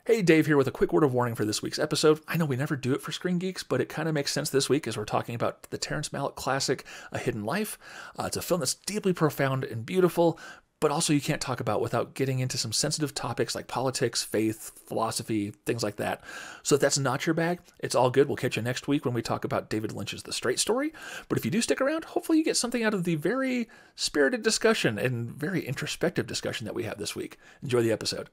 Hey, Dave here with a quick word of warning for this week's episode. I know we never do it for Screen Geeks, but it kind of makes sense this week as we're talking about the Terrence Malick classic, A Hidden Life. It's a film that's deeply profound and beautiful, but also you can't talk about without getting into some sensitive topics like politics, faith, philosophy, things like that. So if that's not your bag, it's all good. We'll catch you next week when we talk about David Lynch's The Straight Story. But if you do stick around, hopefully you get something out of the very spirited discussion and very introspective discussion that we have this week. Enjoy the episode.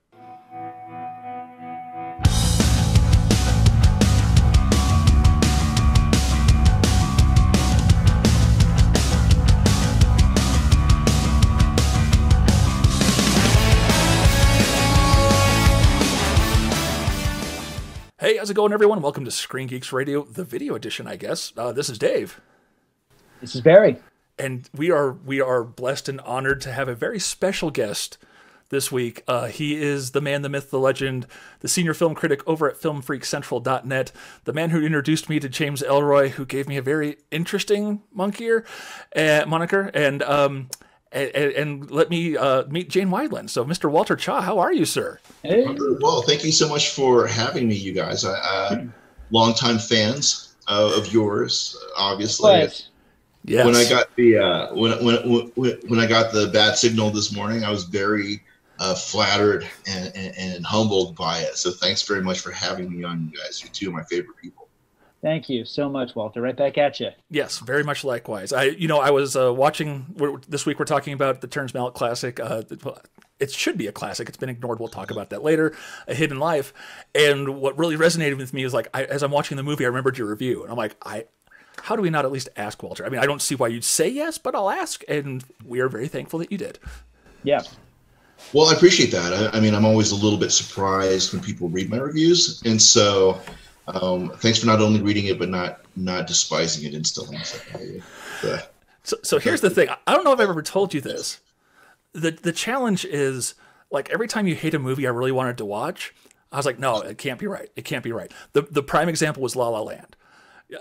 Hey, how's it going, everyone? Welcome to Screen Geeks Radio, the video edition, I guess. This is Dave. This is Barry. And we are blessed and honored to have a very special guest this week. He is the man, the myth, the legend, the senior film critic over at filmfreakcentral.net, the man who introduced me to James Ellroy, who gave me a very interesting moniker, and let me meet Jane Wideland. So, Mr. Walter Chaw, how are you, sir? Hey. Well, thank you so much for having me, you guys. Longtime fans of yours, obviously. Right. Yes. When I got the when I got the bad signal this morning, I was very flattered and humbled by it. So, thanks very much for having me on, you guys. You're two of my favorite people. Thank you so much, Walter. Right back at you. Yes, very much likewise. I was watching this week. We're talking about the Terrence Malick classic. It should be a classic. It's been ignored. We'll talk about that later. A Hidden Life. And what really resonated with me is as I'm watching the movie, I remembered your review, and I'm like, how do we not at least ask Walter? I mean, I don't see why you'd say yes, but I'll ask, and we are very thankful that you did. Yeah. Well, I appreciate that. I mean, I'm always a little bit surprised when people read my reviews, and so. Thanks for not only reading it, but not despising it instantly. So here's the thing. I don't know if I've ever told you this. The challenge is, like, every time you hate a movie I really wanted to watch, I was like, no, it can't be right. It can't be right. The prime example was La La Land.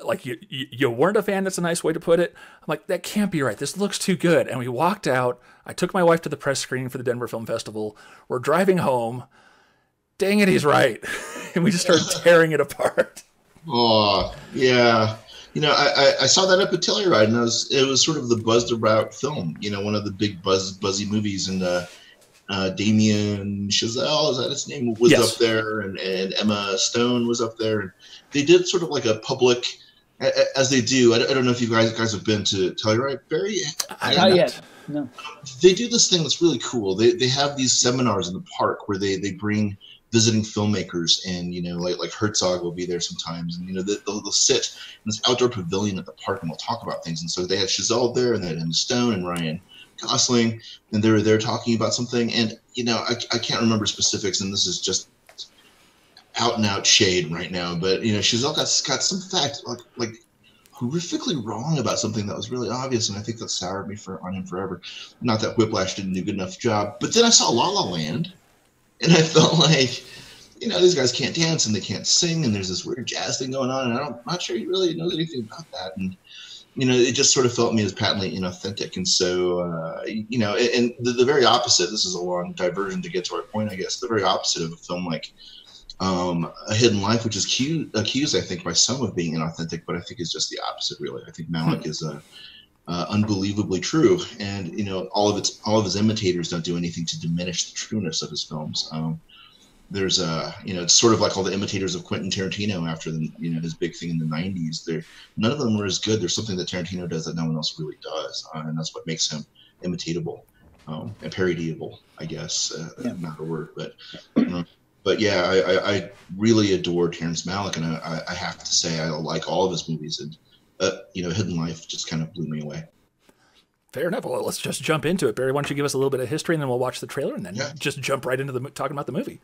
Like, you weren't a fan, that's a nice way to put it. I'm like, that can't be right. This looks too good. And we walked out. I took my wife to the press screening for the Denver Film Festival. We're driving home. Dang it, he's right. And we just started tearing it apart. Oh, yeah. You know, I saw that up at Telluride, and it was sort of the buzzed about film. You know, one of the big buzzy movies, and Damien Chazelle, is that his name, was Yes. up there, and Emma Stone was up there. And they did sort of like a public, as they do. I don't know if you guys have been to Telluride, Barry. Not yet. No. They do this thing that's really cool. They have these seminars in the park where they bring visiting filmmakers, and like Herzog will be there sometimes, and they'll sit in this outdoor pavilion at the park and we'll talk about things. And so they had Chazelle there, and they had Emma Stone and Ryan Gosling, and they were there talking about something. And I can't remember specifics, and this is just out and out shade right now, but Chazelle got some facts like horrifically wrong about something that was really obvious, and I think that soured me on him forever. Not that Whiplash didn't do a good enough job, but then I saw La La Land. And I felt like, these guys can't dance and they can't sing, and there's this weird jazz thing going on, and I'm not sure he really knows anything about that. And, it just sort of felt me as patently inauthentic. And so, and the very opposite, this is a long diversion to get to our point, I guess, the very opposite of a film like A Hidden Life, which is accused, I think, by some of being inauthentic, but I think is just the opposite, really. I think Malick is unbelievably true, and all of his imitators don't do anything to diminish the trueness of his films. There's it's sort of like all the imitators of Quentin Tarantino after his big thing in the 90s. None of them were as good. There's something that Tarantino does that no one else really does, and that's what makes him imitatable and parodyable, I guess. Not a word, but yeah, I really adore Terrence Malick, and I have to say I like all of his movies, and Hidden Life just kind of blew me away. Fair enough. Well, let's just jump into it. Barry, why don't you give us a little bit of history, and then we'll watch the trailer, and then just jump right into talking about the movie.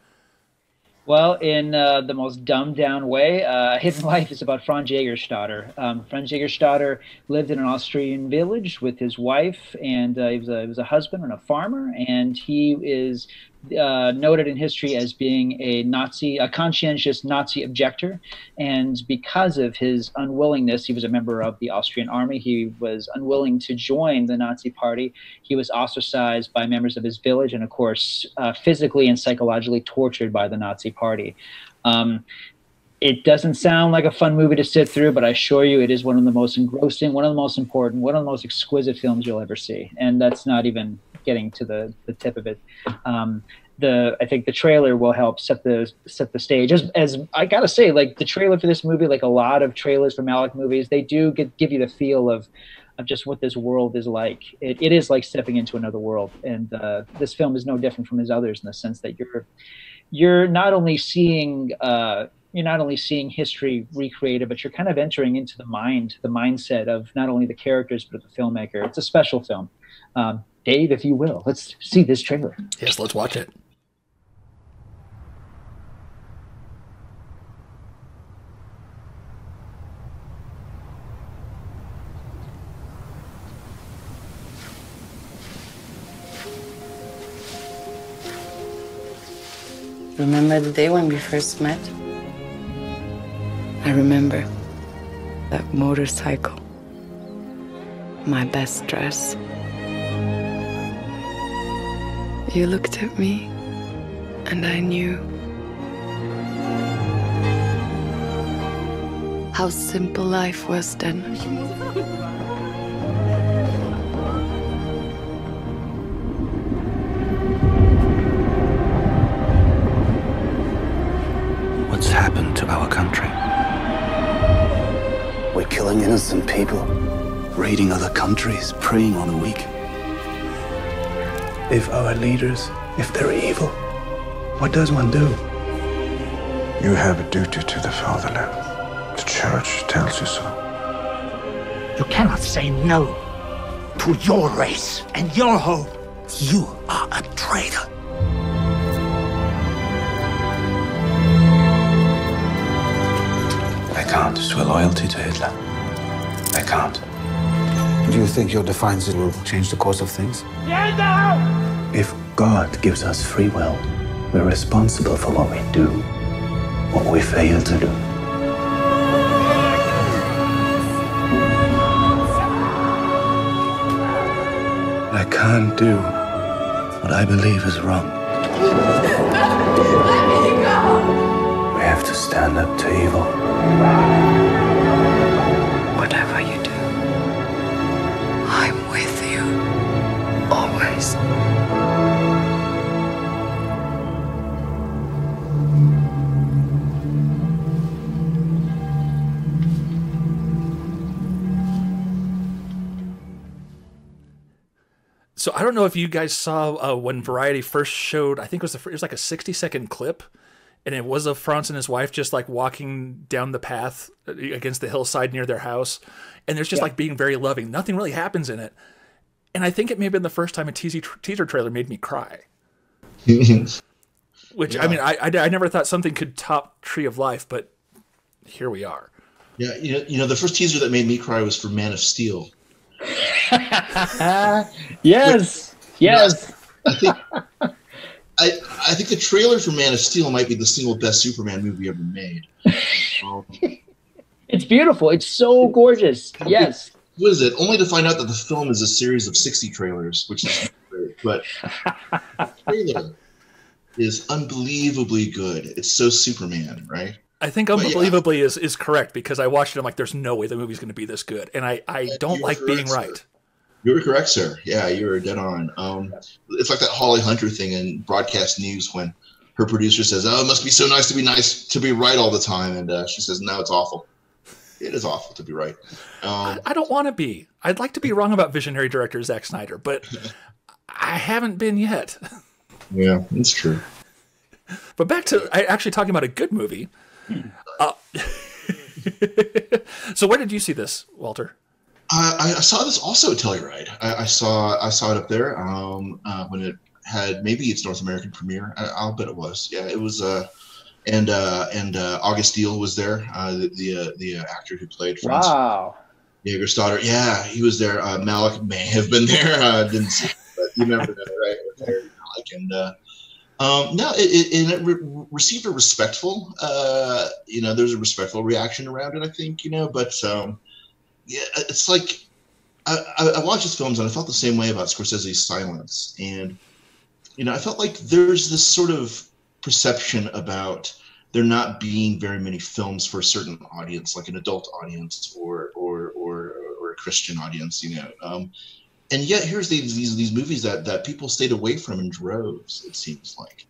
Well, in the most dumbed-down way, Hidden Life is about Franz Jägerstätter. Franz Jägerstätter lived in an Austrian village with his wife, and he was a husband and a farmer, and he is noted in history as being a conscientious Nazi objector. And because of his unwillingness, he was a member of the Austrian army. He was unwilling to join the Nazi party. He was ostracized by members of his village and, of course, physically and psychologically tortured by the Nazi party. It doesn't sound like a fun movie to sit through, but I assure you it is one of the most engrossing, one of the most important, one of the most exquisite films you'll ever see. And that's not even getting to the tip of it. I think the trailer will help set the stage. As I gotta say, like the trailer for this movie, like a lot of trailers for Malick movies, they do give you the feel of just what this world is like. It is like stepping into another world, and this film is no different from his others in the sense that you're not only seeing history recreated, but you're kind of entering into the mindset of not only the characters but of the filmmaker. It's a special film. Dave, if you will, let's see this trailer. Yes, let's watch it. Remember the day when we first met? I remember that motorcycle, my best dress. You looked at me, and I knew how simple life was then. What's happened to our country? We're killing innocent people, raiding other countries, preying on the weak. If our leaders, if they're evil, what does one do? You have a duty to the fatherland. The church tells you so. You cannot say no to your race and your hope. You are a traitor. I can't swear loyalty to Hitler. I can't. Do you think your defiance will change the course of things? Get down! If God gives us free will, we're responsible for what we do, what we fail to do. I can't do what I believe is wrong. Let me go! We have to stand up to evil. Whatever you do, I'm with you. Always. So I don't know if you guys saw when Variety first showed, I think it was like a 60-second clip, and it was of Franz and his wife just like walking down the path against the hillside near their house, and there's just like being very loving. Nothing really happens in it, and I think it may have been the first time a teaser trailer made me cry. Which I mean, I never thought something could top Tree of Life, but here we are. Yeah, you know, the first teaser that made me cry was for Man of Steel. Yes. I think the trailer for Man of Steel might be the single best Superman movie ever made. It's beautiful. It's so gorgeous. Yes. What is it? Only to find out that the film is a series of 60 trailers, which is weird. But the trailer is unbelievably good. It's so Superman, right? I think unbelievably is correct, because I watched it. I'm like, there's no way the movie's going to be this good, and I don't like being right. Sir. You were correct, sir. Yeah, you were dead on. It's like that Holly Hunter thing in broadcast news when her producer says, "Oh, it must be so nice to be right all the time," and she says, "No, it's awful. It is awful to be right." I don't want to be. I'd like to be wrong about visionary director Zack Snyder, but I haven't been yet. Yeah, it's true. But back to actually talking about a good movie. So where did you see this, Walter? I saw this also at Telluride. I saw it up there when it had maybe its North American premiere. I'll bet it was. Yeah, it was. And August Deal was there. The actor who played Franz. Wow. Jaeger's daughter. Yeah, he was there. Malick may have been there. Didn't see, but you remember that, right? With Terry Malick No, received a respectful, there's a respectful reaction around it, I think, but yeah, it's like I watched his films and I felt the same way about Scorsese's Silence. And, I felt like there's this sort of perception about there not being very many films for a certain audience, like an adult audience or a Christian audience, and yet here's these movies that people stayed away from in droves, it seems like.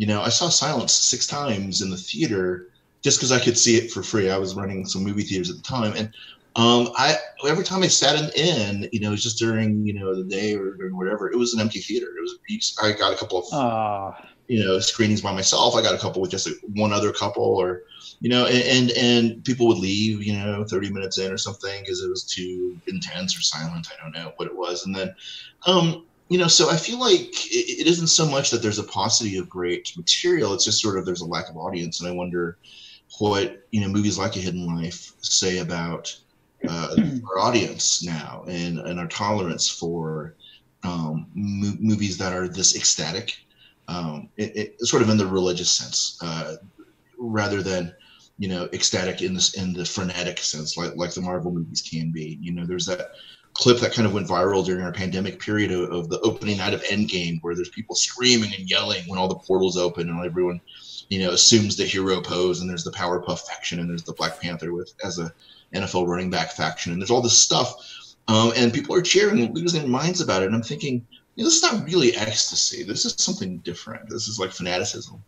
I saw Silence 6 times in the theater just because I could see it for free. I was running some movie theaters at the time, and every time I sat in, it was just during the day or during whatever. It was an empty theater. I got a couple of screenings by myself. I got a couple with just one other couple, or and people would leave 30 minutes in or something because it was too intense or silent. I don't know what it was. And then so I feel like it isn't so much that there's a paucity of great material. It's just sort of there's a lack of audience. And I wonder what movies like A Hidden Life say about our audience now, and our tolerance for movies that are this ecstatic, sort of in the religious sense, rather than ecstatic in the frenetic sense, like the Marvel movies can be. There's that clip that kind of went viral during our pandemic period of the opening night of Endgame, where there's people screaming and yelling when all the portals open and everyone assumes the hero pose, and there's the Powerpuff faction, and there's the Black Panther as a NFL running back faction, and there's all this stuff, and people are cheering and losing their minds about it. And I'm thinking, this is not really ecstasy. This is something different. This is like fanaticism.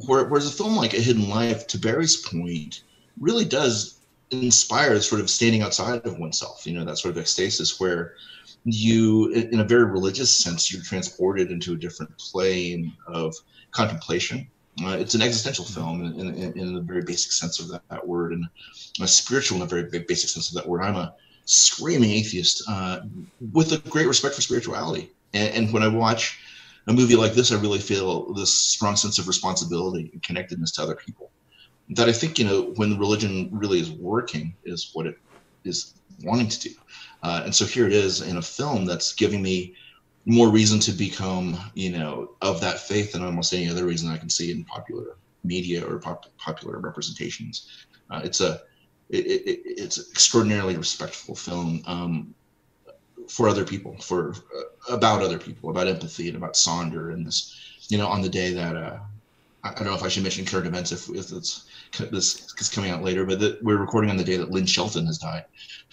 Whereas a film like A Hidden Life, to Barry's point, really does inspire sort of standing outside of oneself. That sort of ecstasis where you, in a very religious sense, you're transported into a different plane of contemplation. It's an existential film in the very basic sense of that word, and a spiritual in a very basic sense of that word. I'm a screaming atheist with a great respect for spirituality. And when I watch a movie like this, I really feel this strong sense of responsibility and connectedness to other people. That I think, when religion really is working, is what it is wanting to do. And so here it is in a film that's giving me more reason to become, of that faith than almost any other reason I can see in popular media or popular representations. It's an extraordinarily respectful film for other people, about other people, about empathy and about Sonder, and this, on the day that I don't know if I should mention current events if this is coming out later, but we're recording on the day that Lynn Shelton has died.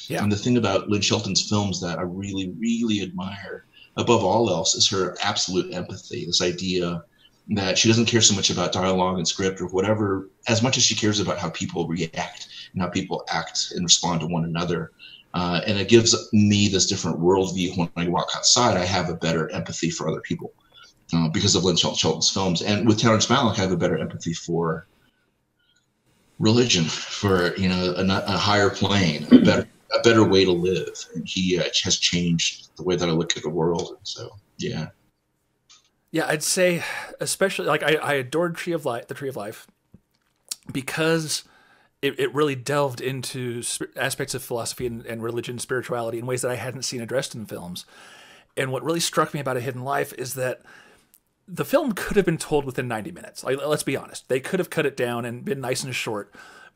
Yeah. And the thing about Lynn Shelton's films that I really, really admire above all else is her absolute empathy. This idea that she doesn't care so much about dialogue and script or whatever, as much as she cares about how people react and how people act and respond to one another. And it gives me this different worldview. When I walk outside, I have a better empathy for other people because of Lynn Shelton's films. And with Terrence Malick, I have a better empathy for religion, for a higher plane, a better way to live. And he has changed the way that I look at the world. And so, yeah. Yeah, I'd say, especially, like, I adored the Tree of Life because it really delved into aspects of philosophy and religion and spirituality in ways that I hadn't seen addressed in films. And what really struck me about A Hidden Life is that the film could have been told within 90 minutes. Like, let's be honest. They could have cut it down and been nice and short.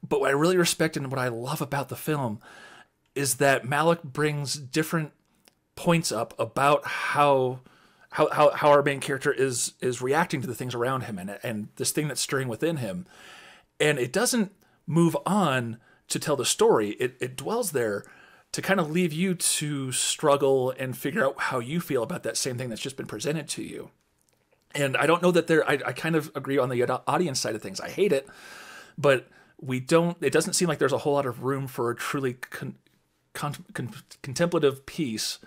But what I really respect and what I love about the film is that Malick brings different points up about how our main character is reacting to the things around him and this thing that's stirring within him. And it doesn't move on to tell the story. It dwells there to kind of leave you to struggle and figure out how you feel about that same thing that's just been presented to you. And I don't know that I kind of agree on the audience side of things. I hate it, but it doesn't seem like there's a whole lot of room for a truly contemplative piece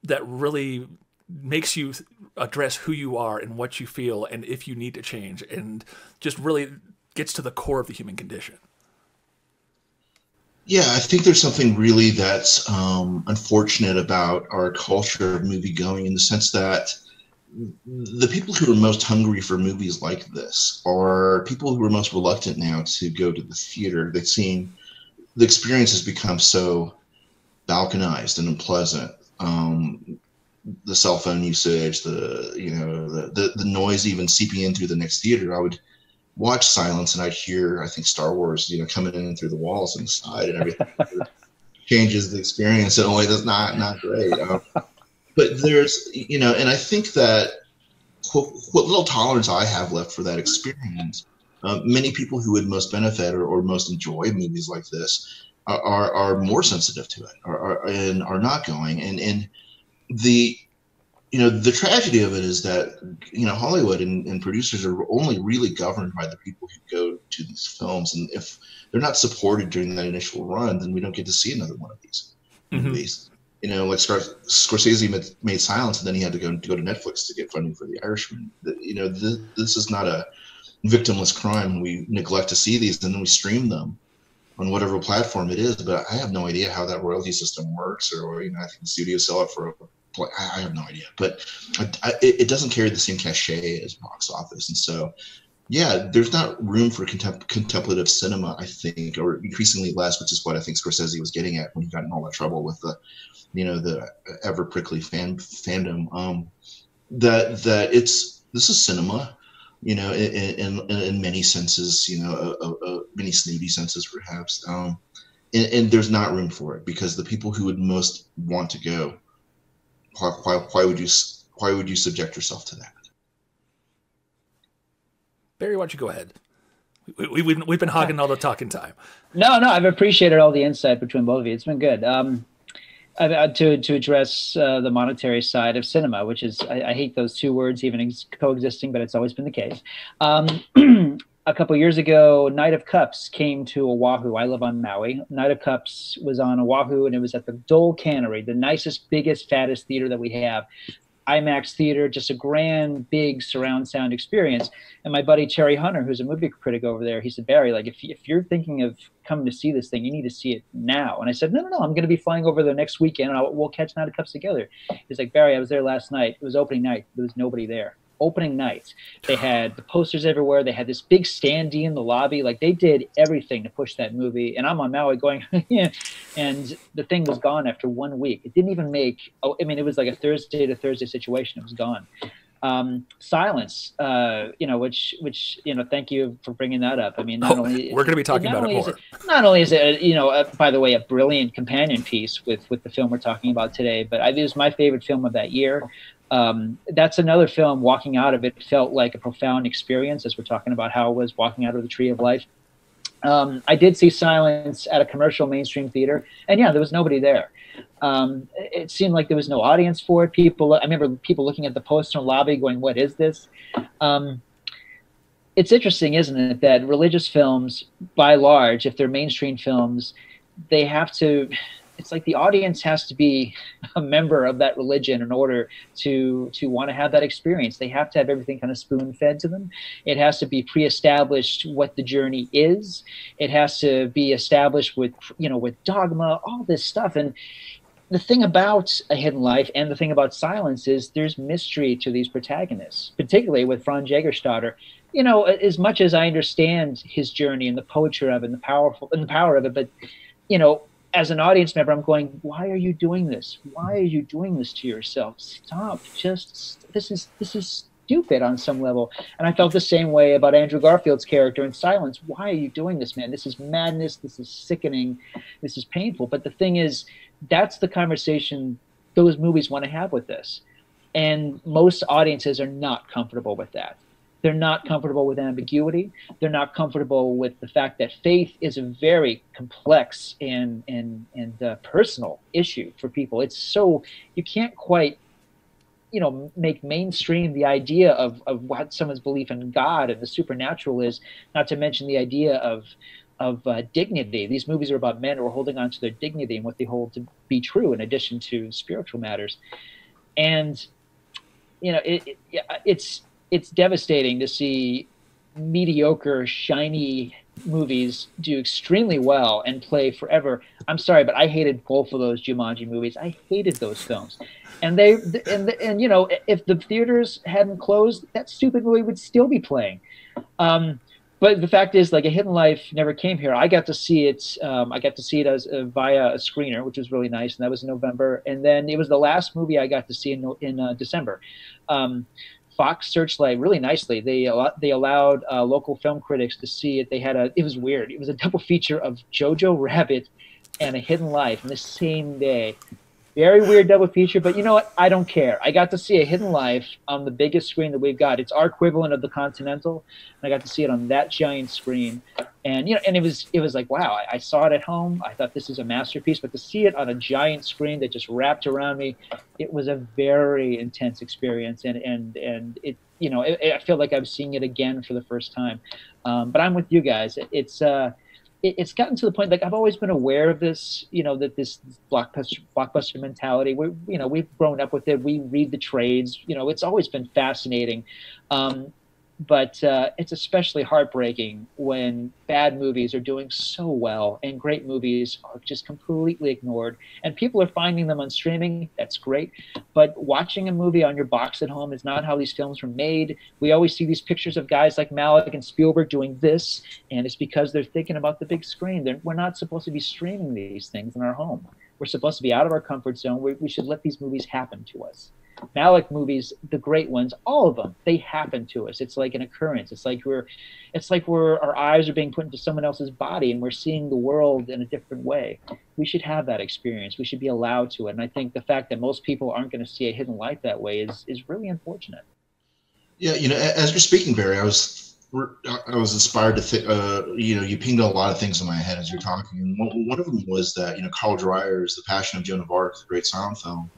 that really makes you address who you are and what you feel and if you need to change, and just really gets to the core of the human condition. Yeah, I think there's something really that's unfortunate about our culture of movie going, in the sense that the people who are most hungry for movies like this are people who are most reluctant now to go to the theater. They've seen the experience has become so balkanized and unpleasant. the cell phone usage, the noise even seeping in through the next theater, I would watch Silence and I'd hear, I think, Star Wars, coming in through the walls and the side and everything. Changes the experience in a way that's not great. But there's, and I think that what little tolerance I have left for that experience, many people who would most benefit or most enjoy movies like this are more sensitive to it, and are not going. And the tragedy of it is that Hollywood and producers are only really governed by the people who go to these films, and if they're not supported during that initial run, then we don't get to see another one of these movies. Like Scorsese made Silence, and then he had to go to Netflix to get funding for The Irishman. This is not a victimless crime. We neglect to see these, and then we stream them on whatever platform it is. But I have no idea how that royalty system works, or I think the studios sell it for I have no idea. But it doesn't carry the same cachet as box office, and so. Yeah, there's not room for contemplative cinema, I think, or increasingly less, which is what I think Scorsese was getting at when he got in all that trouble with the ever prickly fandom. That this is cinema, in many senses, many snooty senses perhaps, and there's not room for it because the people who would most want to go, why would you subject yourself to that? Barry, why don't you go ahead? We've been hogging all the talking time. No, I've appreciated all the insight between both of you. It's been good. To address the monetary side of cinema, which is, I hate those two words even coexisting, but it's always been the case. A couple years ago, Night of Cups came to Oahu. I live on Maui. Night of Cups was on Oahu, and it was at the Dole Cannery, the nicest, biggest, fattest theater that we have. IMAX theater, just a grand, big surround sound experience. And my buddy Terry Hunter, who's a movie critic over there, he said, Barry, like if you're thinking of coming to see this thing, you need to see it now. And I said, no, I'm going to be flying over there next weekend, and we'll catch Night of Cups together. He's like, Barry, I was there last night. It was opening night. There was nobody there. Opening night, they had the posters everywhere. They had this big standee in the lobby. Like, they did everything to push that movie. And I'm on Maui going, yeah. And the thing was gone after 1 week. It didn't even make, it was like a Thursday to Thursday situation. It was gone. Silence, which thank you for bringing that up. I mean, not only we're going to be talking about it more. Not only is it, by the way, a brilliant companion piece with the film we're talking about today, but it was my favorite film of that year. That's another film. Walking out of it felt like a profound experience, as we're talking about how it was walking out of the Tree of Life. I did see Silence at a commercial mainstream theater, and yeah, there was nobody there. It seemed like there was no audience for it. I remember people looking at the poster in the lobby going, what is this? It's interesting, isn't it, that religious films, by large, if they're mainstream films, they have to, it's like the audience has to be a member of that religion in order to want to have that experience. They have to have everything kind of spoon-fed to them. It has to be pre-established what the journey is. It has to be established with dogma, all this stuff. And the thing about A Hidden Life and the thing about Silence is there's mystery to these protagonists, particularly with Franz Jägerstätter. As much as I understand his journey and the poetry of it and the power of it, but as an audience member, I'm going, why are you doing this? Why are you doing this to yourself? Stop. This is stupid on some level. And I felt the same way about Andrew Garfield's character in Silence. Why are you doing this, man? This is madness. This is sickening. This is painful. But the thing is, that's the conversation those movies want to have with this. And most audiences are not comfortable with that. They're not comfortable with ambiguity. They're not comfortable with the fact that faith is a very complex and personal issue for people. It's so, you can't quite, make mainstream the idea of what someone's belief in God and the supernatural is, not to mention the idea of dignity. These movies are about men who are holding on to their dignity and what they hold to be true in addition to spiritual matters. And, it's devastating to see mediocre, shiny movies do extremely well and play forever. I'm sorry, but I hated both of those Jumanji movies. I hated those films. And if the theaters hadn't closed, that stupid movie would still be playing. But the fact is, like, A Hidden Life never came here. I got to see it. I got to see it as via a screener, which was really nice, and that was in November. And then it was the last movie I got to see in December. Fox Searchlight really nicely. They allowed local film critics to see it. It was weird. It was a double feature of Jojo Rabbit and A Hidden Life in the same day. Very weird double feature, but you know what? I don't care. I got to see A Hidden Life on the biggest screen that we've got. It's our equivalent of the Continental, and I got to see it on that giant screen. And and it was like, wow, I saw it at home. I thought this is a masterpiece, but to see it on a giant screen that just wrapped around me, it was a very intense experience. And it, I feel like I'm seeing it again for the first time. But I'm with you guys. It's gotten to the point, like, I've always been aware of this, that this blockbuster mentality. We've grown up with it. We read the trades. It's always been fascinating. But it's especially heartbreaking when bad movies are doing so well and great movies are just completely ignored. And people are finding them on streaming. That's great. But watching a movie on your box at home is not how these films were made. We always see these pictures of guys like Malick and Spielberg doing this, and it's because they're thinking about the big screen. We're not supposed to be streaming these things in our home. We're supposed to be out of our comfort zone. We should let these movies happen to us. Malick movies, the great ones, all of them, they happen to us. It's like an occurrence. It's like our eyes are being put into someone else's body and we're seeing the world in a different way. We should have that experience. We should be allowed to it. And I think the fact that most people aren't going to see A Hidden Life that way is really unfortunate. Yeah, as you're speaking, Barry, I was inspired to think. You pinged a lot of things in my head as you're talking, and one of them was that Carl Dreyer's *The Passion of Joan of Arc*, the great silent film,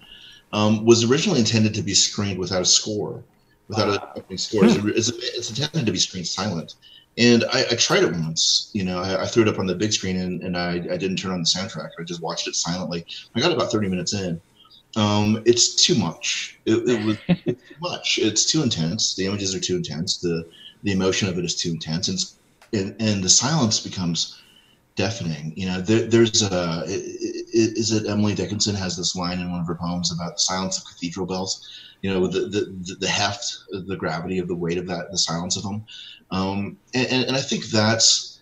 was originally intended to be screened without a score, without a opening score. It's intended to be screened silent. And I tried it once. I threw it up on the big screen and I didn't turn on the soundtrack. I just watched it silently. I got about 30 minutes in. It's too much. It's too much. It's too intense. The images are too intense. The emotion of it is too intense. And the silence becomes deafening. Is it Emily Dickinson has this line in one of her poems about the silence of cathedral bells, the heft, the gravity of the weight of the silence of them. And I think that's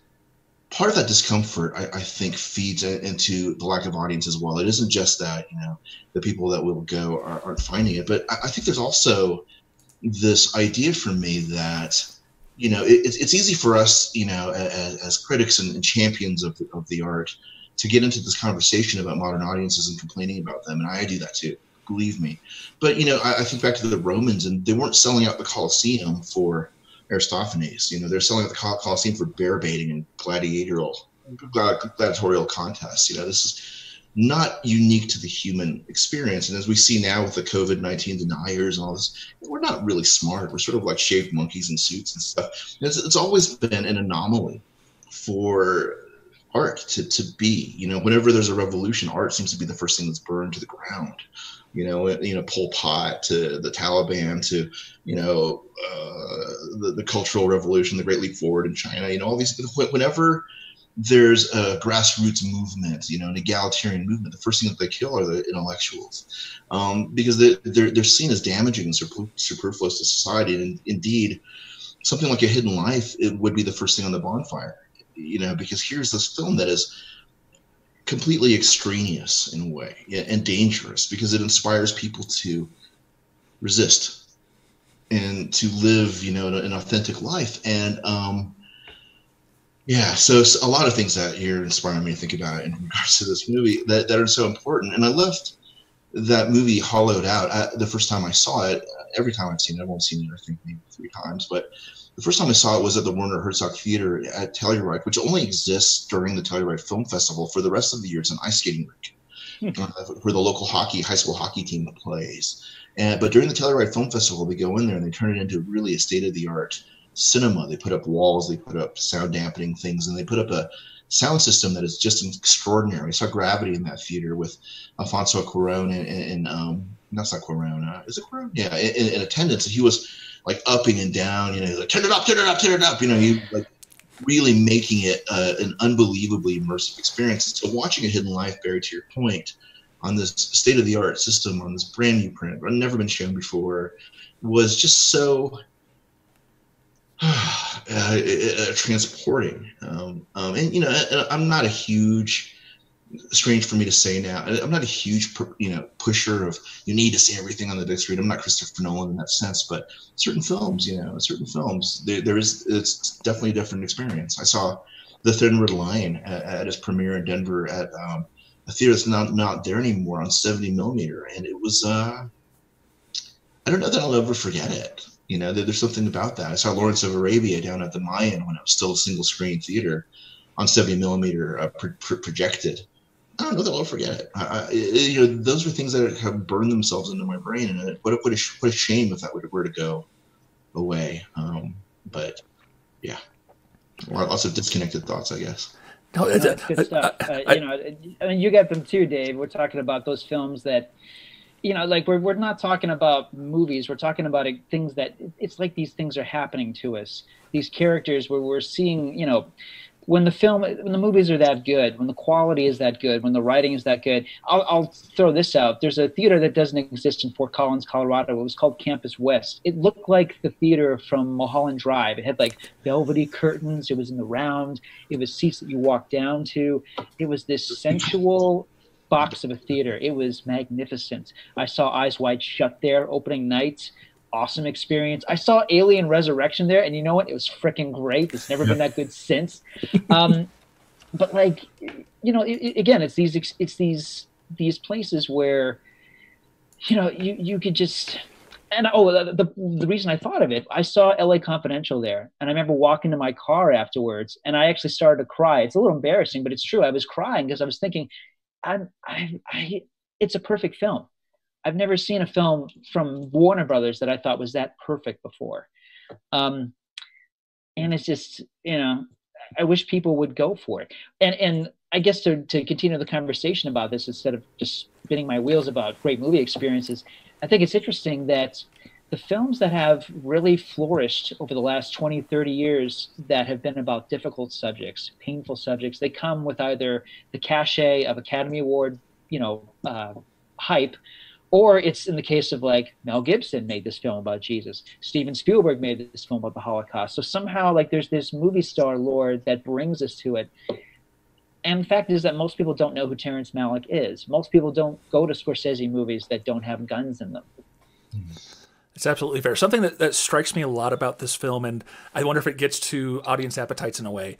part of that discomfort. I think feeds into the lack of audience as well. It isn't just that, the people that will go aren't finding it, but I think there's also this idea for me that, it's easy for us, as critics and champions of the art to get into this conversation about modern audiences and complaining about them. And I do that too, believe me. But, I think back to the Romans, and they weren't selling out the Colosseum for Aristophanes. They're selling out the Colosseum for bear baiting and gladiatorial contests. This is not unique to the human experience. And as we see now with the COVID-19 deniers and all this, we're not really smart. We're sort of like shaved monkeys in suits and stuff. It's always been an anomaly for art to be, whenever there's a revolution, art seems to be the first thing that's burned to the ground. Pol Pot to the Taliban to, the Cultural Revolution, the Great Leap Forward in China, all these, whenever there's a grassroots movement, an egalitarian movement, the first thing that they kill are the intellectuals, because they're seen as damaging and superfluous to society. And indeed, something like A Hidden Life, it would be the first thing on the bonfire, because here's this film that is completely extraneous in a way, and dangerous, because it inspires people to resist and to live, an authentic life. And so a lot of things that you're inspiring me to think about in regards to this movie that are so important. And I left that movie hollowed out. The first time I saw it, every time I've seen it, I've only seen it, I think, maybe 3 times, but the first time I saw it was at the Werner Herzog Theater at Telluride, which only exists during the Telluride Film Festival. For the rest of the year, it's an ice skating rink where the local high school hockey team plays. But during the Telluride Film Festival, they go in there and they turn it into really a state-of-the-art cinema. They put up walls, they put up sound dampening things, and they put up a sound system that is just extraordinary. I saw Gravity in that theater with Alfonso Cuarón and that's not Cuarón. Is it Cuarón? Yeah, in attendance. And he was like upping and down, like turn it up, turn it up, turn it up. He like really making it an unbelievably immersive experience. So watching A Hidden Life, Barry, to your point, on this state-of-the-art system, on this brand new print, never been shown before, was just so transporting. And I'm not a huge, strange for me to say now, I'm not a huge pusher of you need to see everything on the big screen. I'm not Christopher Nolan in that sense, but certain films, it's definitely a different experience. I saw The Thin Red Line at its premiere in Denver at a theater that's not there anymore on 70 millimeter, and it was I don't know that I'll ever forget it. There's something about that. I saw Lawrence of Arabia down at the Mayan when it was still a single screen theater on 70 millimeter projected. I don't know that I'll forget it. Those are things that have burned themselves into my brain, and what a shame if that were to go away. But yeah, lots of disconnected thoughts, I guess. No, it's good stuff. I mean, you get them too, Dave. We're talking about those films that, like we're not talking about movies. We're talking about things that it's like these things are happening to us. These characters where we're seeing, when the movies are that good, when the quality is that good, when the writing is that good. I'll throw this out. There's a theater that doesn't exist in Fort Collins, Colorado. It was called Campus West. It looked like the theater from Mulholland Drive. It had like velvety curtains. It was in the round. It was seats that you walked down to. It was this sensual box of a theater. It was magnificent. I saw Eyes Wide Shut there opening night. Awesome experience. I saw Alien Resurrection there, and you know what? It was freaking great. It's never been that good since. But like, again, it's these places where, you could just. And the reason I thought of it, I saw L.A. Confidential there, and I remember walking to my car afterwards, and I actually started to cry. It's a little embarrassing, but it's true. I was crying because I was thinking, it's a perfect film. I've never seen a film from Warner Brothers that I thought was that perfect before. And it's just, I wish people would go for it. And I guess to continue the conversation about this, instead of just spinning my wheels about great movie experiences, I think it's interesting that the films that have really flourished over the last 20, 30 years that have been about difficult subjects, painful subjects, they come with either the cachet of Academy Award, hype, or it's in the case of like Mel Gibson made this film about Jesus. Steven Spielberg made this film about the Holocaust. So somehow like there's this movie star lore that brings us to it. And the fact is that most people don't know who Terrence Malick is. Most people don't go to Scorsese movies that don't have guns in them. It's absolutely fair. Something that strikes me a lot about this film, and I wonder if it gets to audience appetites in a way.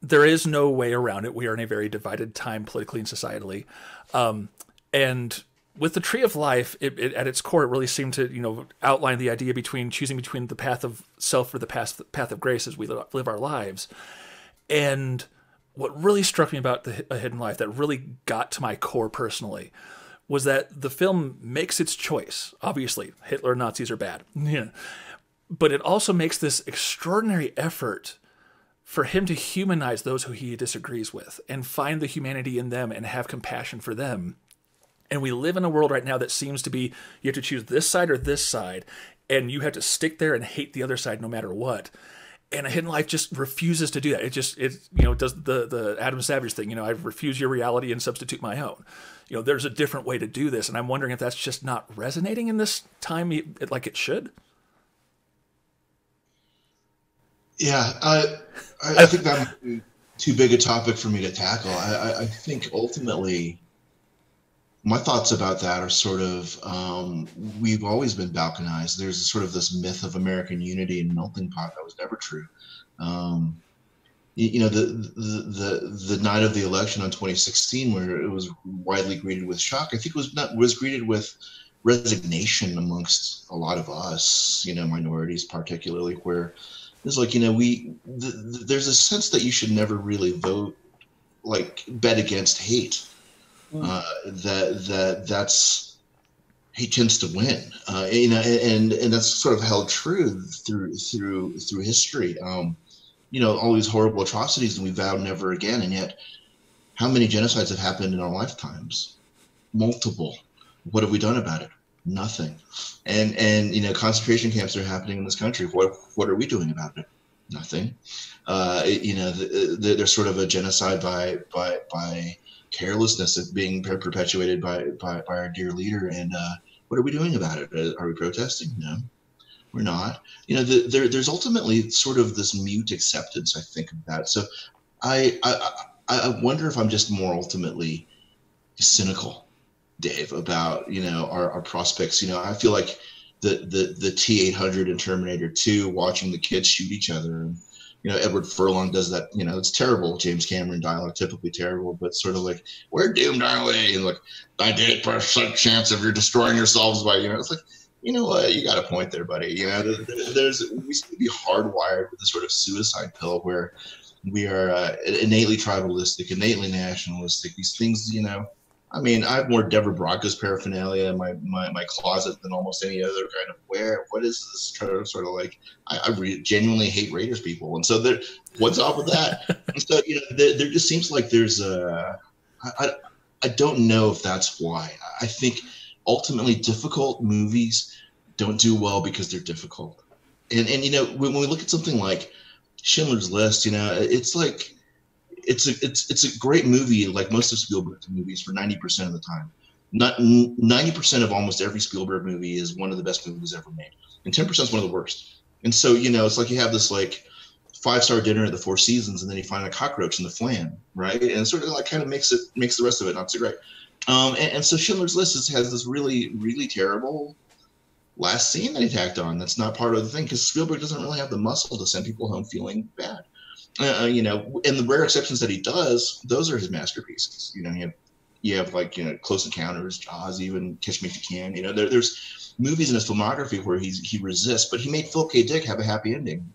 There is no way around it. We are in a very divided time politically and societally. And with the Tree of Life, it at its core, it really seemed to, outline the idea between choosing between the path of self or the path of grace as we live our lives. And what really struck me about A Hidden Life, that really got to my core personally, was that the film makes its choice. Obviously, Hitler and Nazis are bad. Yeah. But it also makes this extraordinary effort for him to humanize those who he disagrees with and find the humanity in them and have compassion for them. And we live in a world right now that seems to be, you have to choose this side or this side, and you have to stick there and hate the other side no matter what. And A Hidden Life just refuses to do that. It does the Adam Savage thing. I refuse your reality and substitute my own. There's a different way to do this, and I'm wondering if that's just not resonating in this time like it should. Yeah, I think that might be too big a topic for me to tackle. I think ultimately, my thoughts about that are sort of, we've always been balkanized. There's sort of this myth of American unity and melting pot that was never true. The night of the election on 2016, where it was widely greeted with shock, I think was greeted with resignation amongst a lot of us, minorities particularly, where it's like, there's a sense that you should never really bet against hate. That's hate tends to win, and that's sort of held true through history. All these horrible atrocities, and we vowed never again, and yet how many genocides have happened in our lifetimes? Multiple. What have we done about it? Nothing. And concentration camps are happening in this country. What are we doing about it? Nothing. There's sort of a genocide by carelessness that's being perpetuated by our dear leader, and what are we doing about it? Are we protesting? No. We're not. You know, there's ultimately sort of this mute acceptance, I think, of that. So I wonder if I'm just more ultimately cynical, Dave, about, you know, our prospects. You know, I feel like the T-800 in Terminator 2, watching the kids shoot each other. And, you know, Edward Furlong does that. You know, it's terrible. James Cameron dialogue, typically terrible, but sort of like, we're doomed, aren't we? And like, 98% chance of you destroying yourselves by, you know, it's like, you know what, you got a point there, buddy. You know, we seem to be hardwired with this sort of suicide pill where we are innately tribalistic, innately nationalistic. These things, you know, I mean, I have more Deborah Branca's paraphernalia in my closet than almost any other kind of wear. What is this sort of like? I genuinely hate Raiders people, and so there. What's up with that? And so, you know, there just seems like there's I don't know if that's why. I think ultimately difficult movies don't do well because they're difficult. And you know, when we look at something like Schindler's List, you know, it's like it's a great movie, like most of Spielberg's movies, for 90% of the time. Not 90% of almost every Spielberg movie is one of the best movies ever made, and 10% is one of the worst. And so, you know, it's like you have this like 5-star dinner at the Four Seasons, and then you find a cockroach in the flan, right? And it sort of like kind of makes the rest of it not so great. And so Schindler's List has this really, really terrible last scene that he tacked on. That's not part of the thing, because Spielberg doesn't really have the muscle to send people home feeling bad. You know, and the rare exceptions that he does, those are his masterpieces. You know, you have like, you know, Close Encounters, Jaws, even Catch Me If You Can. You know, there's movies in his filmography where he resists, but he made Philip K. Dick have a happy ending.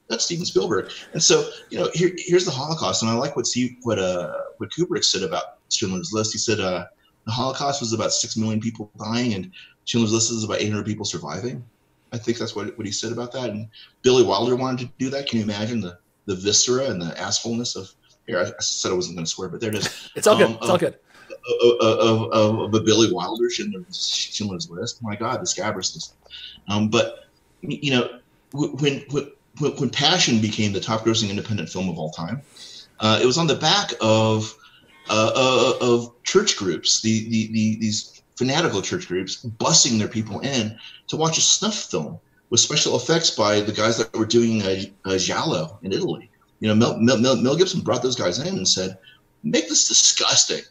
That's Steven Spielberg. And so, you know, here's the Holocaust, and I like what Kubrick said about Schindler's List. He said the Holocaust was about 6 million people dying, and Schindler's List is about 800 people surviving. I think that's what he said about that. And Billy Wilder wanted to do that. Can you imagine the viscera and the assfulness of, here, I said I wasn't going to swear, but there it is. It's all good. It's all good. Of a Billy Wilder Schindler's List. My God, the scabrousness. But, you know, when Passion became the top-grossing independent film of all time, it was on the back of church groups, these fanatical church groups, busing their people in to watch a snuff film with special effects by the guys that were doing giallo in Italy. You know, Mel Gibson brought those guys in and said, "Make this disgusting,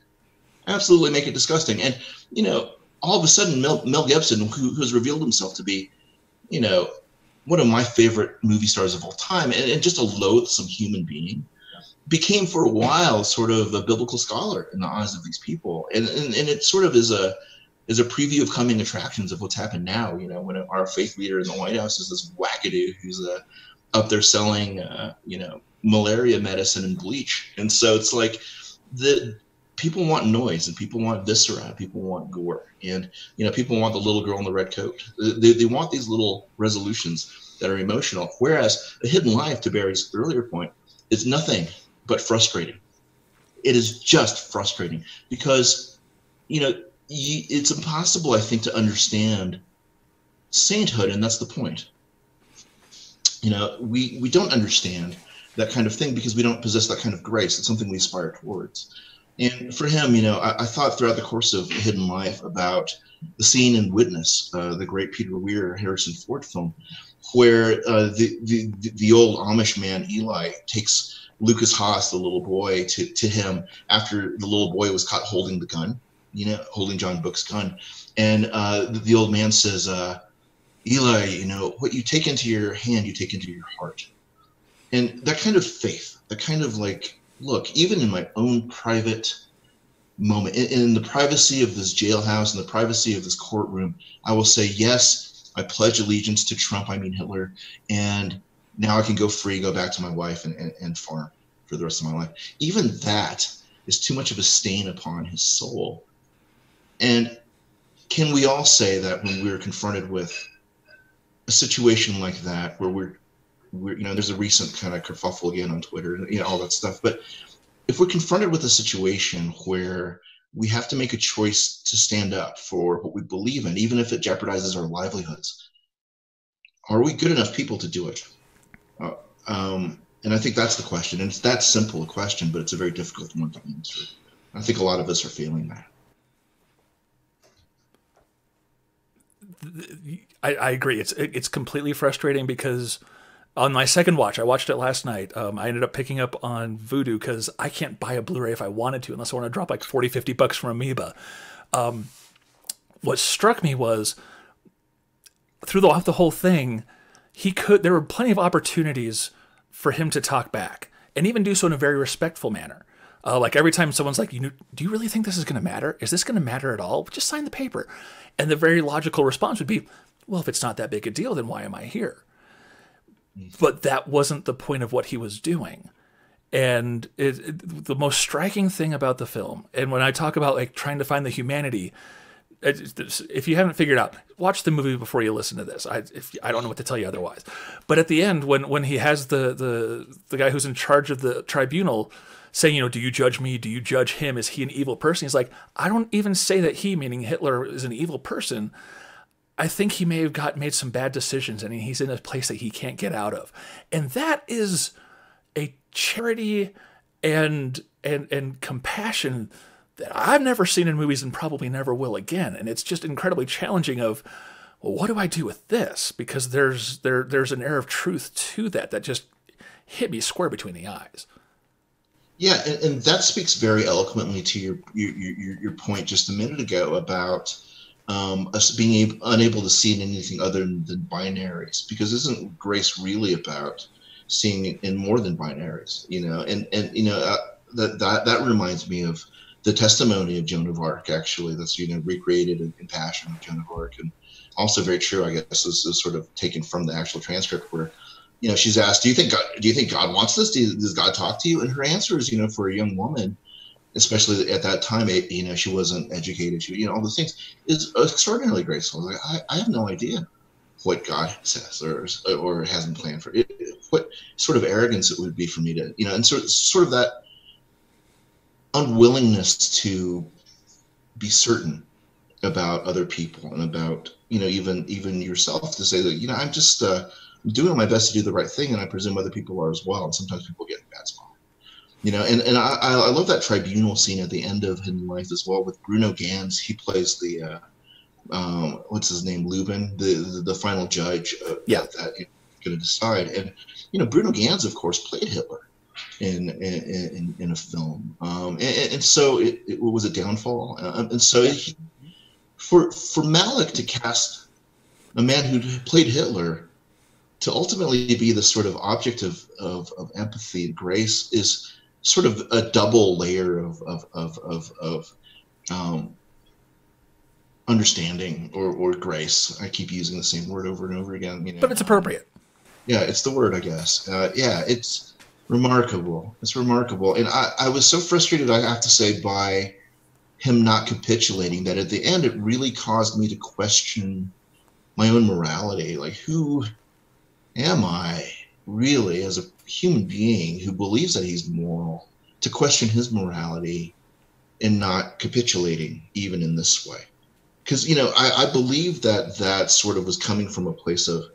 absolutely make it disgusting." And you know, all of a sudden, Mel Gibson, who has revealed himself to be, you know, one of my favorite movie stars of all time, and just a loathsome human being, became for a while sort of a biblical scholar in the eyes of these people. And it sort of is a preview of coming attractions of what's happened now. You know, when our faith leader in the White House is this wackadoo who's up there selling, you know, malaria medicine and bleach. And so it's like the people want noise, and people want viscera, people want gore, and you know, people want the little girl in the red coat. They want these little resolutions that are emotional. Whereas A Hidden Life, to Barry's earlier point, is nothing but frustrating. It is just frustrating because, you know, it's impossible, I think, to understand sainthood, and that's the point. You know, we don't understand that kind of thing because we don't possess that kind of grace. It's something we aspire towards. And for him, you know, I thought throughout the course of Hidden Life about the scene in Witness, the great Peter Weir Harrison Ford film, where the old Amish man Eli takes Lucas Haas, the little boy, to him after the little boy was caught holding the gun, you know, holding John Book's gun. And the old man says, Eli, you know, what you take into your hand, you take into your heart. And that kind of faith, that kind of like, look, even in my own private moment, in the privacy of this jailhouse, in the privacy of this courtroom, I will say, yes, I pledge allegiance to Trump, I mean Hitler, and now I can go free, go back to my wife and farm for the rest of my life. Even that is too much of a stain upon his soul. And can we all say that when we're confronted with a situation like that, where we're you know, there's a recent kind of kerfuffle again on Twitter, you know, all that stuff. But if we're confronted with a situation where we have to make a choice to stand up for what we believe in, even if it jeopardizes our livelihoods, are we good enough people to do it? And I think that's the question. And it's that simple a question, but it's a very difficult one to answer. I think a lot of us are failing that. I agree. It's completely frustrating because on my second watch, I watched it last night. I ended up picking up on Vudu because I can't buy a Blu-ray if I wanted to, unless I want to drop like 40, 50 bucks from Amoeba. What struck me was through the whole thing, there were plenty of opportunities for him to talk back and even do so in a very respectful manner. Like every time someone's like, do you really think this is going to matter? Is this going to matter at all? Just sign the paper. And the very logical response would be, well, if it's not that big a deal, then why am I here? But that wasn't the point of what he was doing. And the most striking thing about the film, and when I talk about like trying to find the humanity, if you haven't figured out, watch the movie before you listen to this. I don't know what to tell you otherwise. But at the end, when he has the guy who's in charge of the tribunal saying, do you judge me? Do you judge him? Is he an evil person? He's like, I don't even say that he, meaning Hitler, is an evil person. I think he may have made some bad decisions, and he's in a place that he can't get out of. And that is a charity and compassion that I've never seen in movies and probably never will again. And it's just incredibly challenging of, well, what do I do with this? Because there's an air of truth to that just hit me square between the eyes. Yeah, and that speaks very eloquently to your point just a minute ago about us being unable to see in anything other than binaries. Because isn't grace really about seeing in more than binaries? That reminds me of the testimony of Joan of Arc, actually, that's recreated in Passion of Joan of Arc, and also very true, I guess, this is sort of taken from the actual transcript where, she's asked, do you think God wants this? Does God talk to you? And her answer is, for a young woman, especially at that time, she wasn't educated, all the things, is extraordinarily graceful. Like, I have no idea what God says or hasn't planned for it. What sort of arrogance it would be for me to, and sort of that unwillingness to be certain about other people and about even yourself, to say that I'm just doing my best to do the right thing, and I presume other people are as well, and sometimes people get in a bad spot, and I love that tribunal scene at the end of Hidden Life as well with Bruno Ganz. He plays the what's his name, Lubin, the final judge that going to decide. And Bruno Ganz, of course, played Hitler in a film, and so it was a downfall, and so for Malick to cast a man who played Hitler to ultimately be the sort of object of empathy and grace is sort of a double layer of understanding or grace. I keep using the same word over and over again, but it's appropriate. Yeah, it's the word, I guess. It's remarkable. It's remarkable. And I was so frustrated, I have to say, by him not capitulating, that at the end it really caused me to question my own morality. Like, who am I really as a human being who believes that he's moral, to question his morality and not capitulating even in this way? Because, I believe that sort of was coming from a place of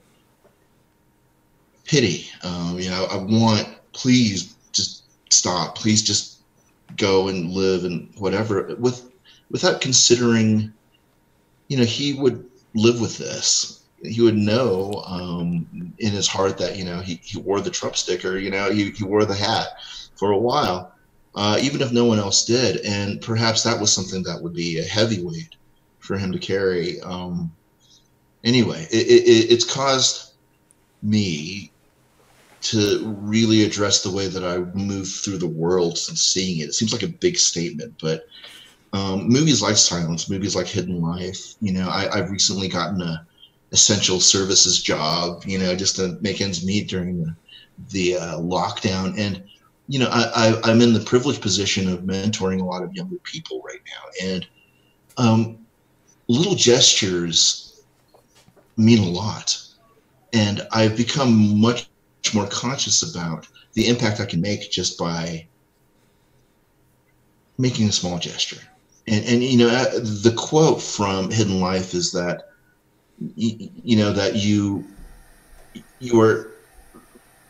pity. I want, please just stop. Please just go and live and whatever, without considering, he would live with this. He would know in his heart that, he wore the Trump sticker, he wore the hat for a while, even if no one else did. And perhaps that was something that would be a heavyweight for him to carry. Anyway, it's caused me to really address the way that I move through the world since seeing it. It seems like a big statement, but movies like Silence, movies like Hidden Life, I've recently gotten a essential services job, just to make ends meet during the lockdown. And, I'm in the privileged position of mentoring a lot of younger people right now. And little gestures mean a lot. And I've become much more conscious about the impact I can make just by making a small gesture. And the quote from Hidden Life is that, that you are